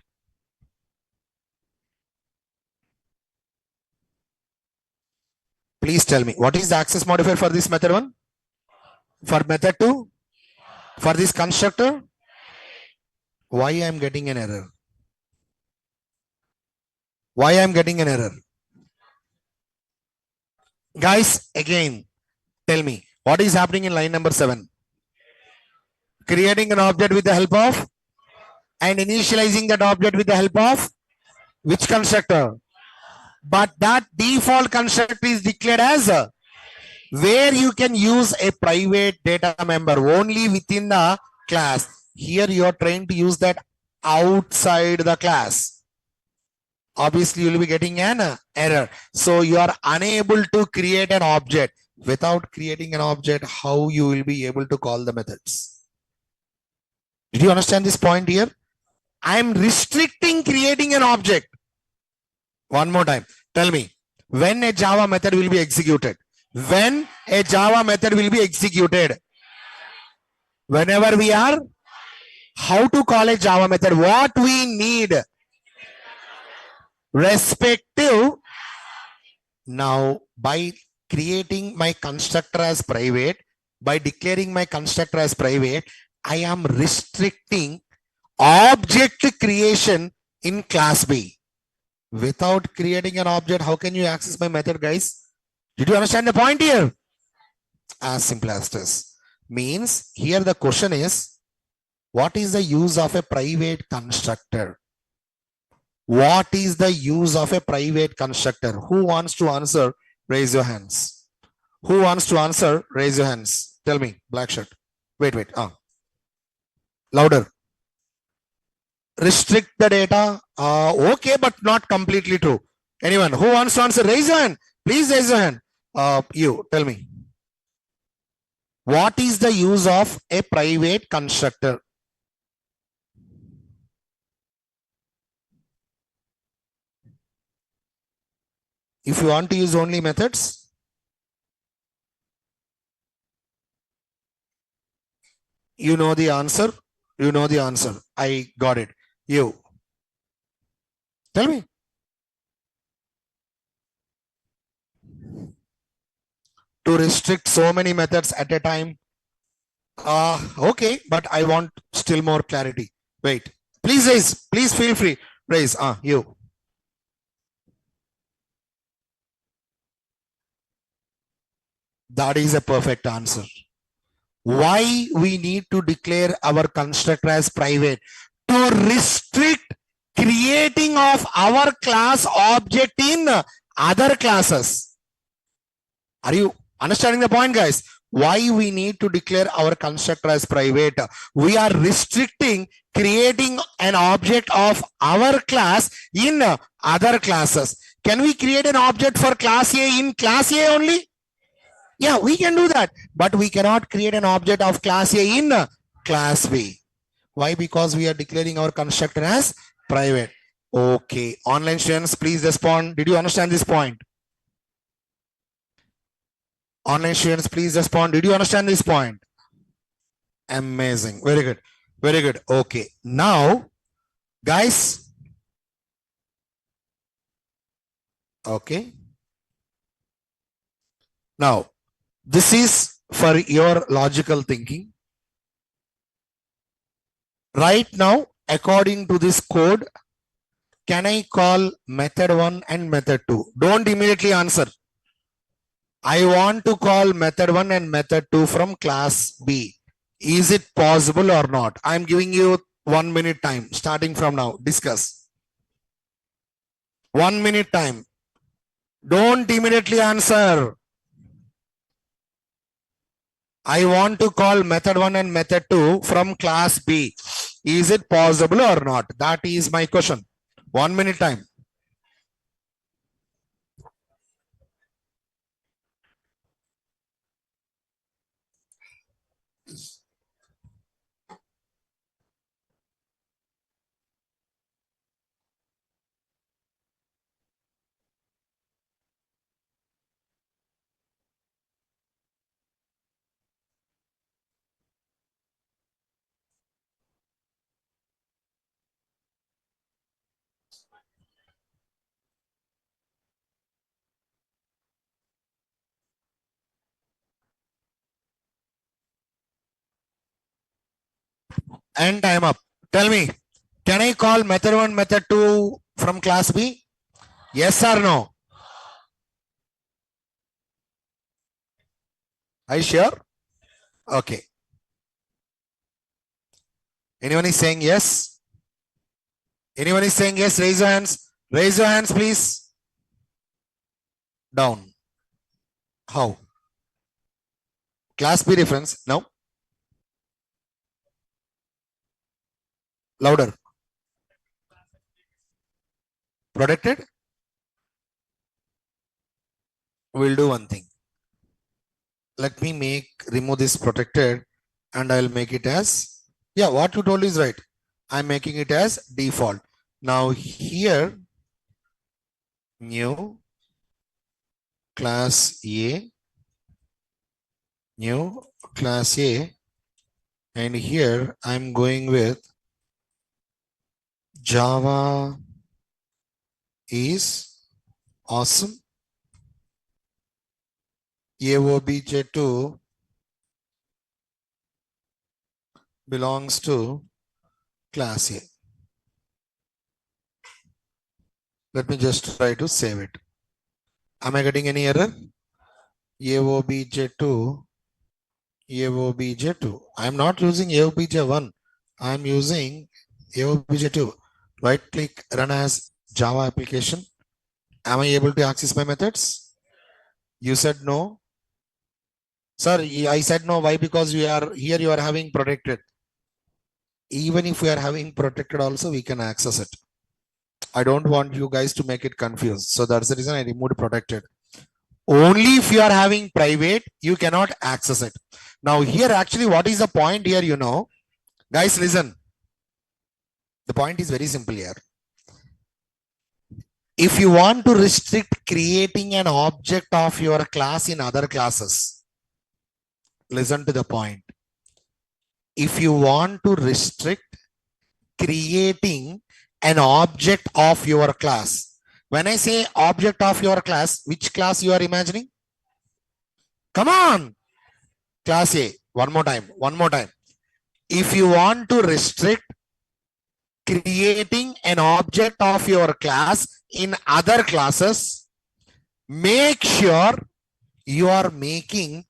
Please tell me, what is the access modifier for this method 1? For method 2? For this constructor? Why I am getting an error? Why I am getting an error? Guys, again, tell me, what is happening in line number 7? Creating an object with the help of and initializing that object with the help of which constructor? But that default constructor is declared as where you can use a private data member only within the class. Here you are trying to use that outside the class. Obviously, you will be getting an error. So you are unable to create an object. Without creating an object, how you will be able to call the methods? Did you understand this point here? I am restricting creating an object. One more time. Tell me, when a Java method will be executed? When a Java method will be executed? Whenever we are, how to call a Java method? What we need? Respective. Now, by creating my constructor as private, by declaring my constructor as private, I am restricting object creation in class B. Without creating an object, how can you access my method, guys? Did you understand the point here? As simple as this. Means here the question is, what is the use of a private constructor? What is the use of a private constructor? Who wants to answer? Raise your hands. Who wants to answer? Raise your hands. Tell me, black shirt. Wait. Louder. Restrict the data. Okay, but not completely true. Anyone who wants to answer? Raise your hand. Please raise your hand. You tell me. What is the use of a private constructor? If you want to use only methods, you know the answer. You know the answer. I got it. You. Tell me. To restrict so many methods at a time. Okay, but I want still more clarity. Wait. Please raise. Please feel free. Raise. You. That is a perfect answer. Why we need to declare our constructor as private? To restrict creating of our class object in other classes. Are you understanding the point, guys? Why we need to declare our constructor as private? We are restricting creating an object of our class in other classes. Can we create an object for class A in class A only? Yeah, we can do that, but we cannot create an object of class A in class B. Why? Because we are declaring our constructor as private. Okay, online students, please respond. Did you understand this point? Online students, please respond. Did you understand this point? Amazing. Very good. Very good. Okay. Now, guys. Okay. Now, this is for your logical thinking. Right now, according to this code, can I call method 1 and method 2? Don't immediately answer. I want to call method 1 and method 2 from class B. Is it possible or not? I'm giving you 1 minute time starting from now. Discuss. 1 minute time. Don't immediately answer. I want to call method 1 and method 2 from class B. Is it possible or not? That is my question. 1 minute time. And time up. Tell me, can I call method 1, method 2 from class B? Yes or no? Are you sure? Okay. Anyone is saying yes? Anyone is saying yes? Raise your hands. Raise your hands, please. Down. How? Class B reference. No. Louder. Protected. We'll do one thing. Let me remove this protected and I'll make it as, yeah, what you told is right. I'm making it as default. Now here, new class A, new class A, and here I'm going with Java is awesome. AOBJ2 belongs to class A. Let me just try to save it. Am I getting any error? AOBJ2, AOBJ2. I'm not using AOBJ1. I'm using AOBJ2. Right click, run as Java application. Am I able to access my methods? You said no. Sir, I said no. Why? Because you are here, you are having protected. Even if we are having protected also, we can access it. I don't want you guys to make it confused. So that's the reason I removed protected. Only if you are having private, you cannot access it. Now here, actually, what is the point here? You know, guys, listen. The point is very simple here. If you want to restrict creating an object of your class in other classes, listen to the point. If you want to restrict creating an object of your class, when I say object of your class, which class you are imagining? Come on, class A. One more time. If you want to restrict creating an object of your class in other classes, make sure you are making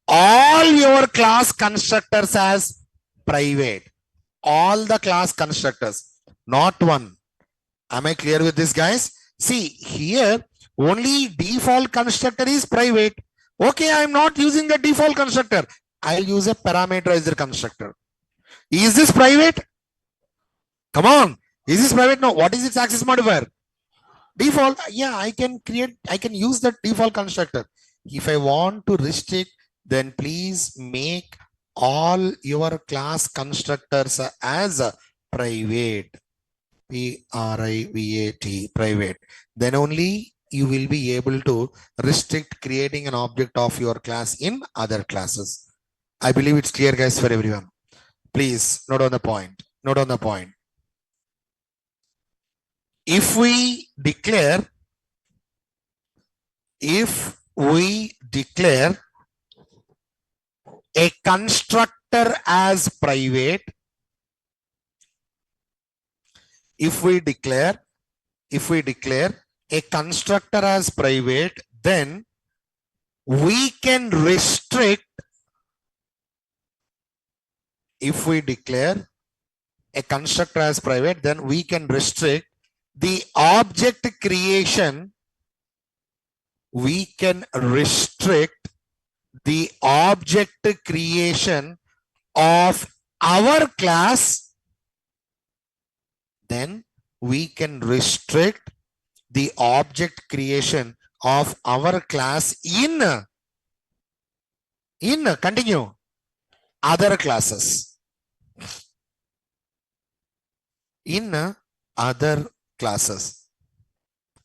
all your class constructors as private. All the class constructors, not one. Am I clear with this, guys? See, here only default constructor is private. Okay, I'm not using the default constructor. I'll use a parameterized constructor. Is this private? Come on. Is this private? No. What is its access modifier? Default. Yeah, I can use that default constructor. If I want to restrict, then please make all your class constructors as private. Private, private. Then only you will be able to restrict creating an object of your class in other classes. I believe it's clear, guys, for everyone. Please note on the point. Note on the point. If we declare a constructor as private, if we declare a constructor as private, then we can restrict if we declare a constructor as private, then we can restrict the object creation. We can restrict the object creation of our class. Then we can restrict the object creation of our class in continue other classes. In other classes.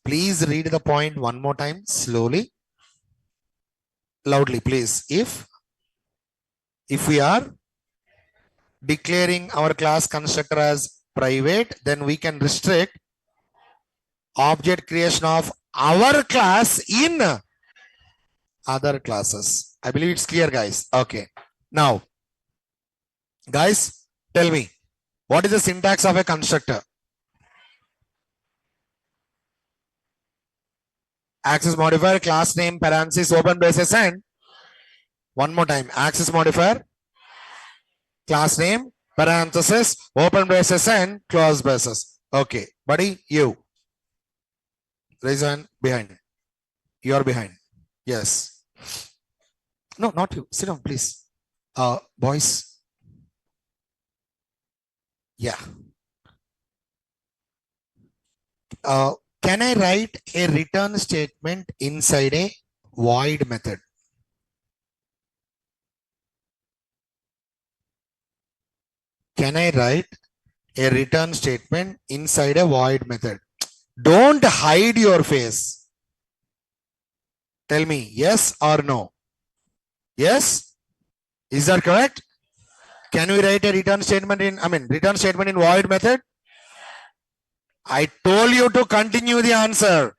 Please read the point one more time slowly, loudly, please. If we are declaring our class constructor as private, then we can restrict object creation of our class in other classes. I believe it's clear, guys. Okay. Now, guys, tell me, what is the syntax of a constructor? Access modifier, class name, parenthesis, open braces, and one more time, access modifier, class name, parenthesis, open braces, and close braces. Okay, buddy, you. Raise your hand behind. You are behind. Yes. No, not you. Sit down, please. Boys. Yeah. Can I write a return statement inside a void method? Can I write a return statement inside a void method? Don't hide your face. Tell me yes or no. Yes? Is that correct? Can we write a return statement in, return statement in void method? I told you to continue the answer.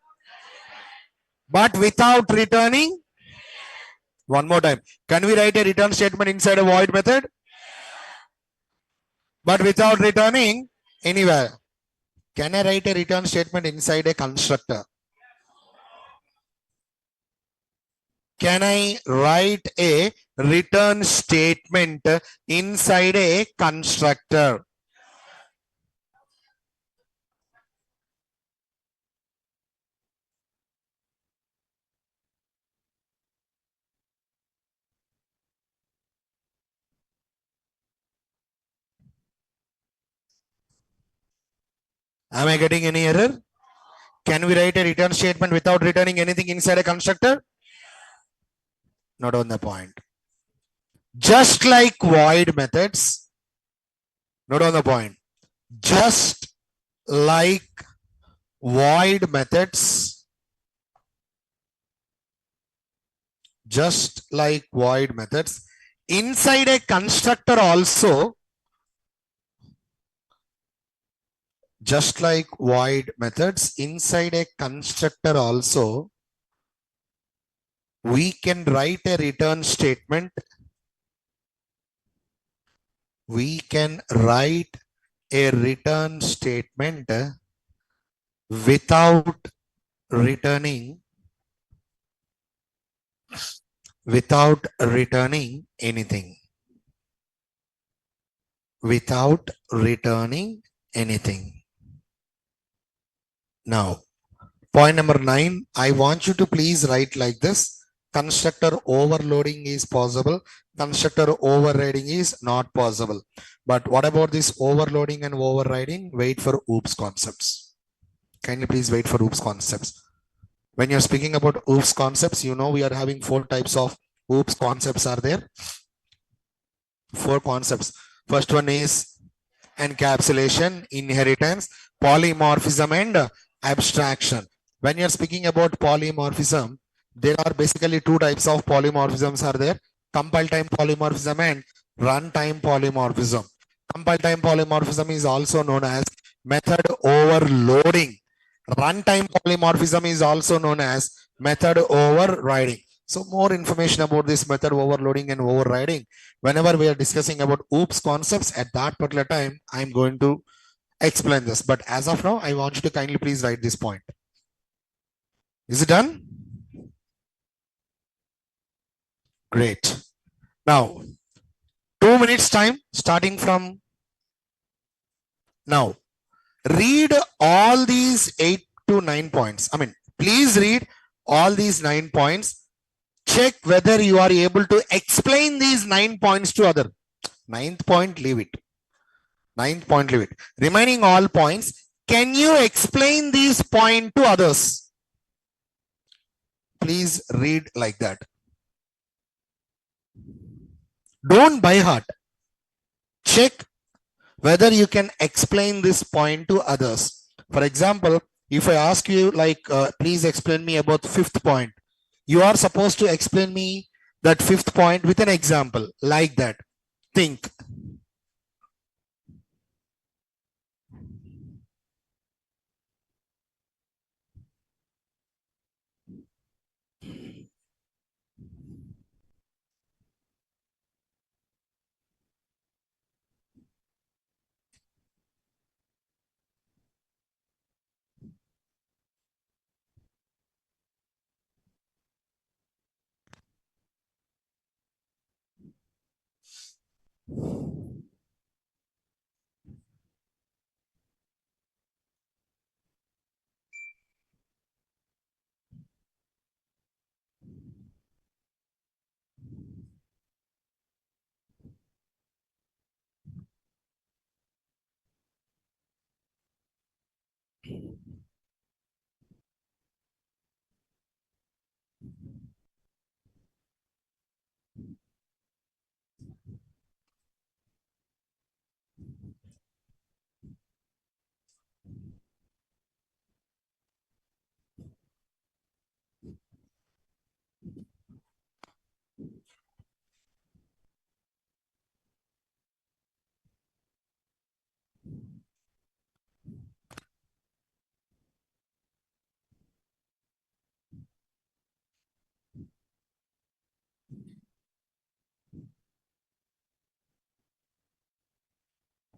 But without returning? One more time. Can we write a return statement inside a void method? But without returning anywhere. Can I write a return statement inside a constructor? Can I write a return statement inside a constructor? Am I getting any error? Can we write a return statement without returning anything inside a constructor? Not on the point. Just like void methods, not on the point. Just like void methods, inside a constructor also, just like void methods, inside a constructor also, we can write a return statement. We can write a return statement without returning anything. Without returning anything. Now, point number 9, I want you to please write like this. Constructor overloading is possible. Constructor overriding is not possible. But what about this overloading and overriding? Wait for OOPS concepts. Kindly please wait for OOPS concepts. When you're speaking about OOPS concepts, you know we are having 4 types of OOPS concepts are there. 4 concepts. First one is encapsulation, inheritance, polymorphism, and abstraction. When you're speaking about polymorphism, there are basically 2 types of polymorphisms are there. Compile time polymorphism and runtime polymorphism. Compile time polymorphism is also known as method overloading. Runtime polymorphism is also known as method overriding. So more information about this method overloading and overriding, whenever we are discussing about OOPS concepts at that particular time, I'm going to explain this. But as of now, I want you to kindly please write this point. Is it done? Great. Now, 2 minutes time starting from now. Read all these 8 to 9 points. I mean, please read all these 9 points. Check whether you are able to explain these 9 points to other. 9th point, leave it. 9th point, leave it. Remaining all points, can you explain these points to others? Please read like that. Don't by heart. Check whether you can explain this point to others. For example, if I ask you like, please explain me about 5th point, you are supposed to explain me that 5th point with an example like that. Think.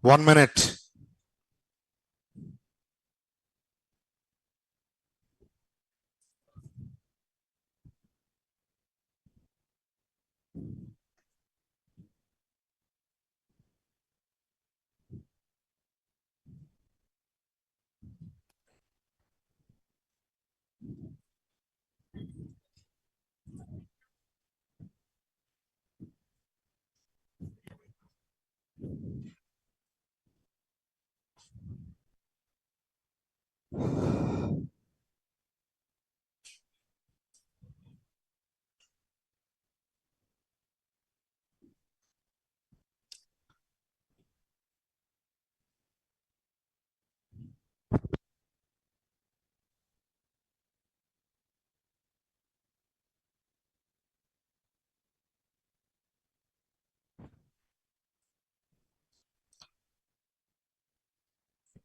One minute.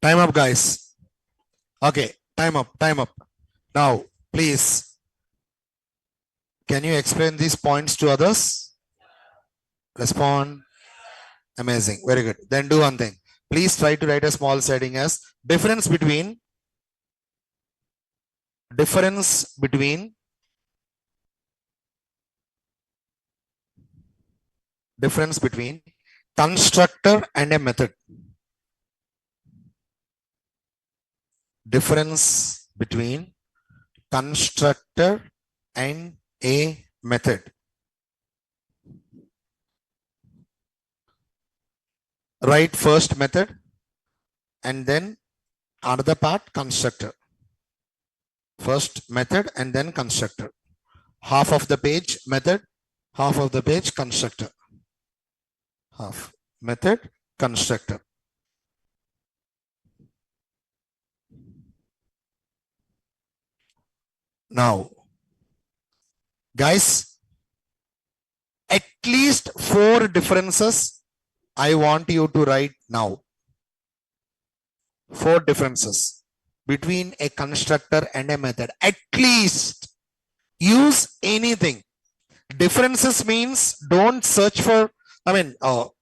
Time up, guys. Okay, time up, time up. Now, please, can you explain these points to others? Respond. Amazing. Very good. Then do one thing. Please try to write a small setting as difference between constructor and a method. Difference between constructor and a method. Write first method and then another part constructor. First method and then constructor. Half of the page method, half of the page constructor. Half method, constructor. Now, guys, at least 4 differences I want you to write now. 4 differences between a constructor and a method. At least use anything. Differences means don't search for,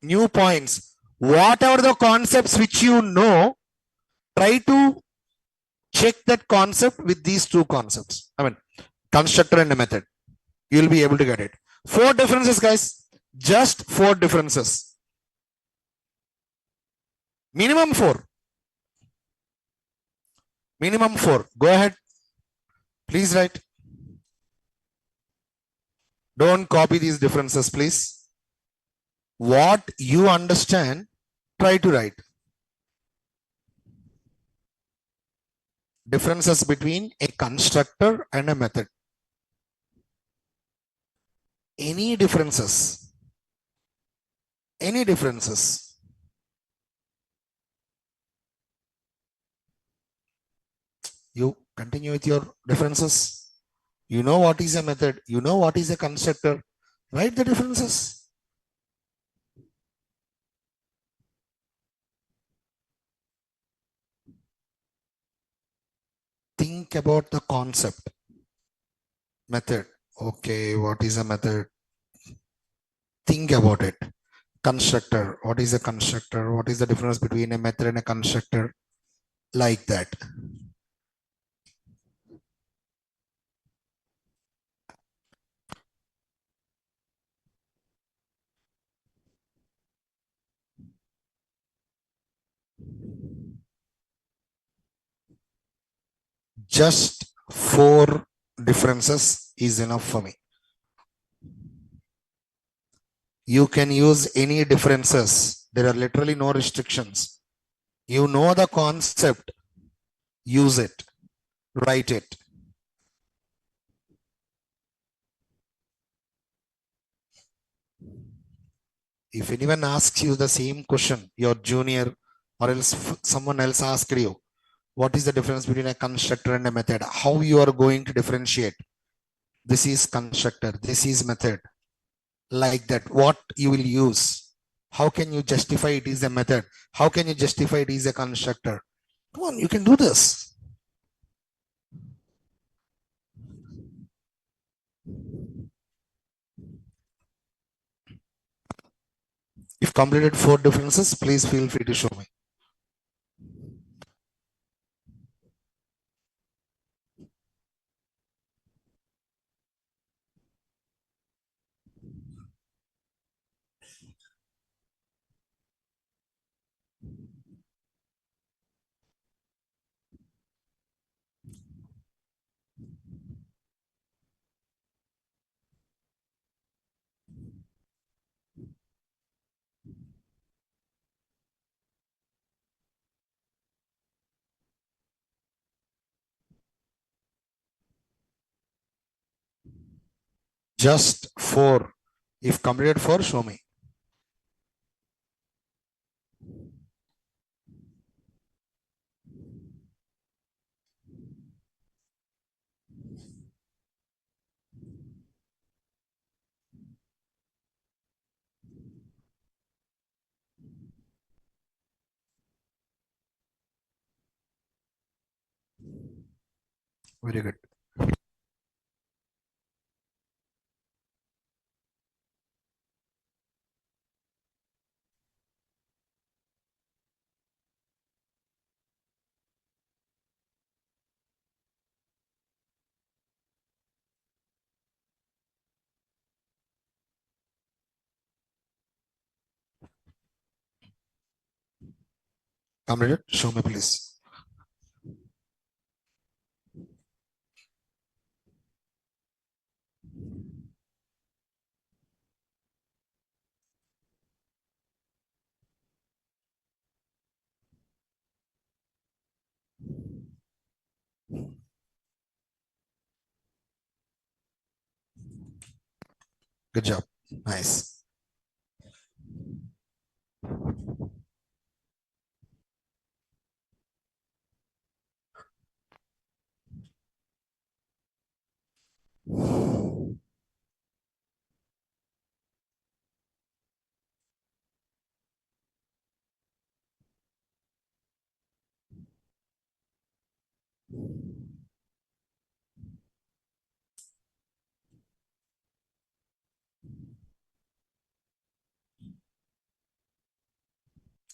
new points. Whatever the concepts which you know, try to check that concept with these 2 concepts. Constructor and a method. You'll be able to get it. Four differences, guys. Just four differences. Minimum four. Minimum four. Go ahead. Please write. Don't copy these differences, please. What you understand, try to write. Differences between a constructor and a method. Any differences? Any differences? You continue with your differences. You know what is a method. You know what is a constructor. Write the differences. Think about the concept. Method. Okay, what is a method? Think about it. Constructor. What is a constructor? What is the difference between a method and a constructor? Like that. Just four differences is enough for me. You can use any differences. There are literally no restrictions. You know the concept. Use it. Write it. If anyone asks you the same question, your junior or else someone else asked you, what is the difference between a constructor and a method? How you are going to differentiate? This is constructor. This is method. Like that. What you will use? How can you justify it is a method? How can you justify it is a constructor? Come on, you can do this. If completed four differences, please feel free to show me. Just four. If completed four, show me. Very good. Completed. Show me, please. Good job. Nice.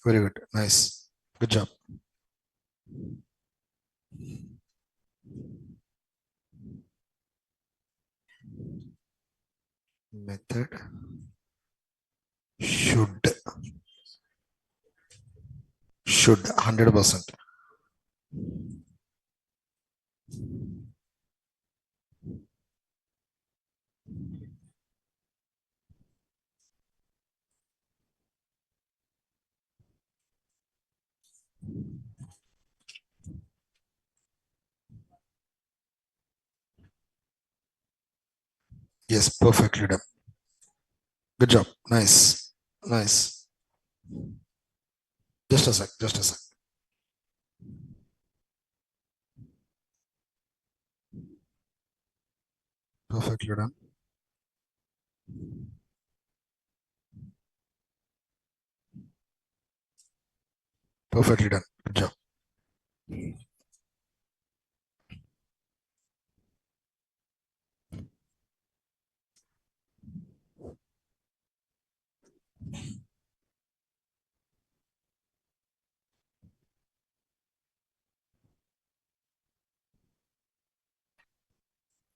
Very good. Nice. Good job. Method. should 100%. Yes, perfectly done. Good job. Nice. Nice. Just a sec. Just a sec. Perfectly done. Perfectly done. Good job.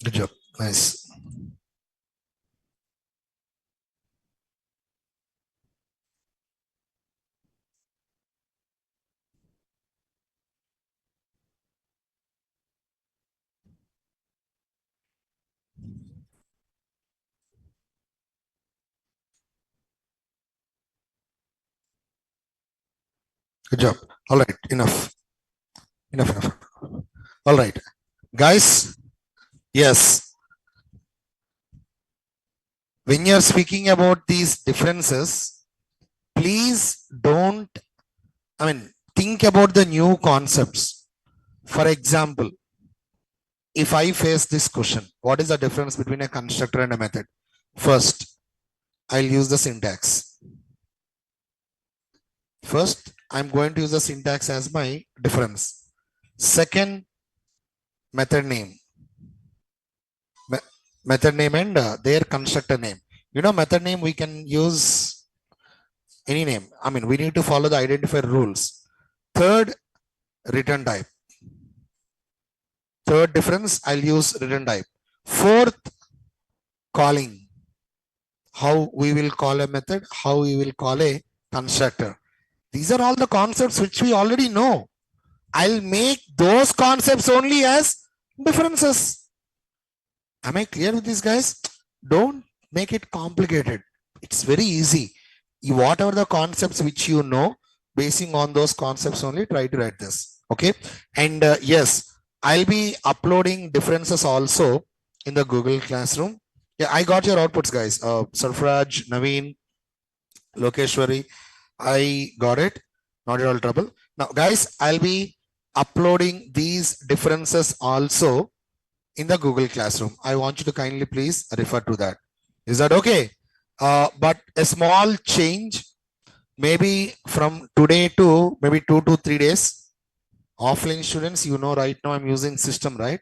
Good job. Nice. Good job. All right. Enough. Enough. Enough. All right. Guys, yes. When you're speaking about these differences, please don't, think about the new concepts. For example, if I face this question, what is the difference between a constructor and a method? First, I'll use the syntax. First, I'm going to use the syntax as my difference. Second, method name. Method name and their constructor name. Method name, we can use any name. We need to follow the identifier rules. Third, return type. Third difference, I'll use return type. Fourth, calling. How we will call a method, how we will call a constructor. These are all the concepts which we already know. I'll make those concepts only as differences. Am I clear with this, guys? Don't make it complicated. It's very easy. Whatever the concepts which you know, basing on those concepts only, try to write this. Okay. And yes, I'll be uploading differences also in the Google Classroom. Yeah, I got your outputs, guys. Sarfraj, Naveen, Lokeshwari, I got it. Not at all trouble. Now, guys, I'll be uploading these differences also in the Google Classroom. I want you to kindly please refer to that. Is that okay? But a small change, maybe from today to maybe 2 to 3 days. Offline students, right now I'm using system, right?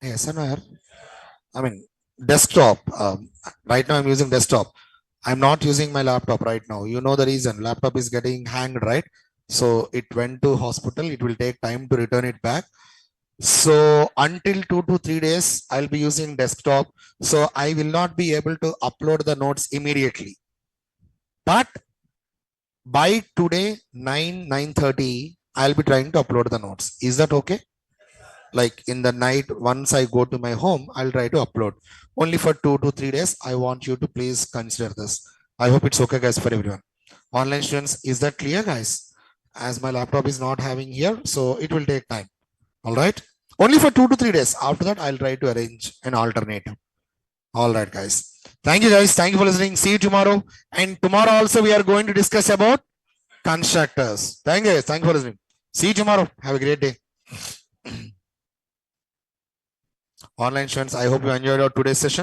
Yes, desktop. Right now I'm using desktop. I'm not using my laptop right now. You know the reason. Laptop is getting hanged, right? So it went to hospital. It will take time to return it back. So until 2 to 3 days, I'll be using desktop. So I will not be able to upload the notes immediately. But by today, 9:30, I'll be trying to upload the notes. Is that okay? Like in the night, once I go to my home, I'll try to upload. Only for 2 to 3 days. I want you to please consider this. I hope it's okay, guys, for everyone. Online students, is that clear, guys? As my laptop is not having here, so it will take time. All right. Only for 2 to 3 days. After that, I'll try to arrange an alternative. All right, guys. Thank you, guys. Thank you for listening. See you tomorrow. And tomorrow also, we are going to discuss about constructors. Thank you, guys. Thank you for listening. See you tomorrow. Have a great day. Online students, I hope you enjoyed our today's session.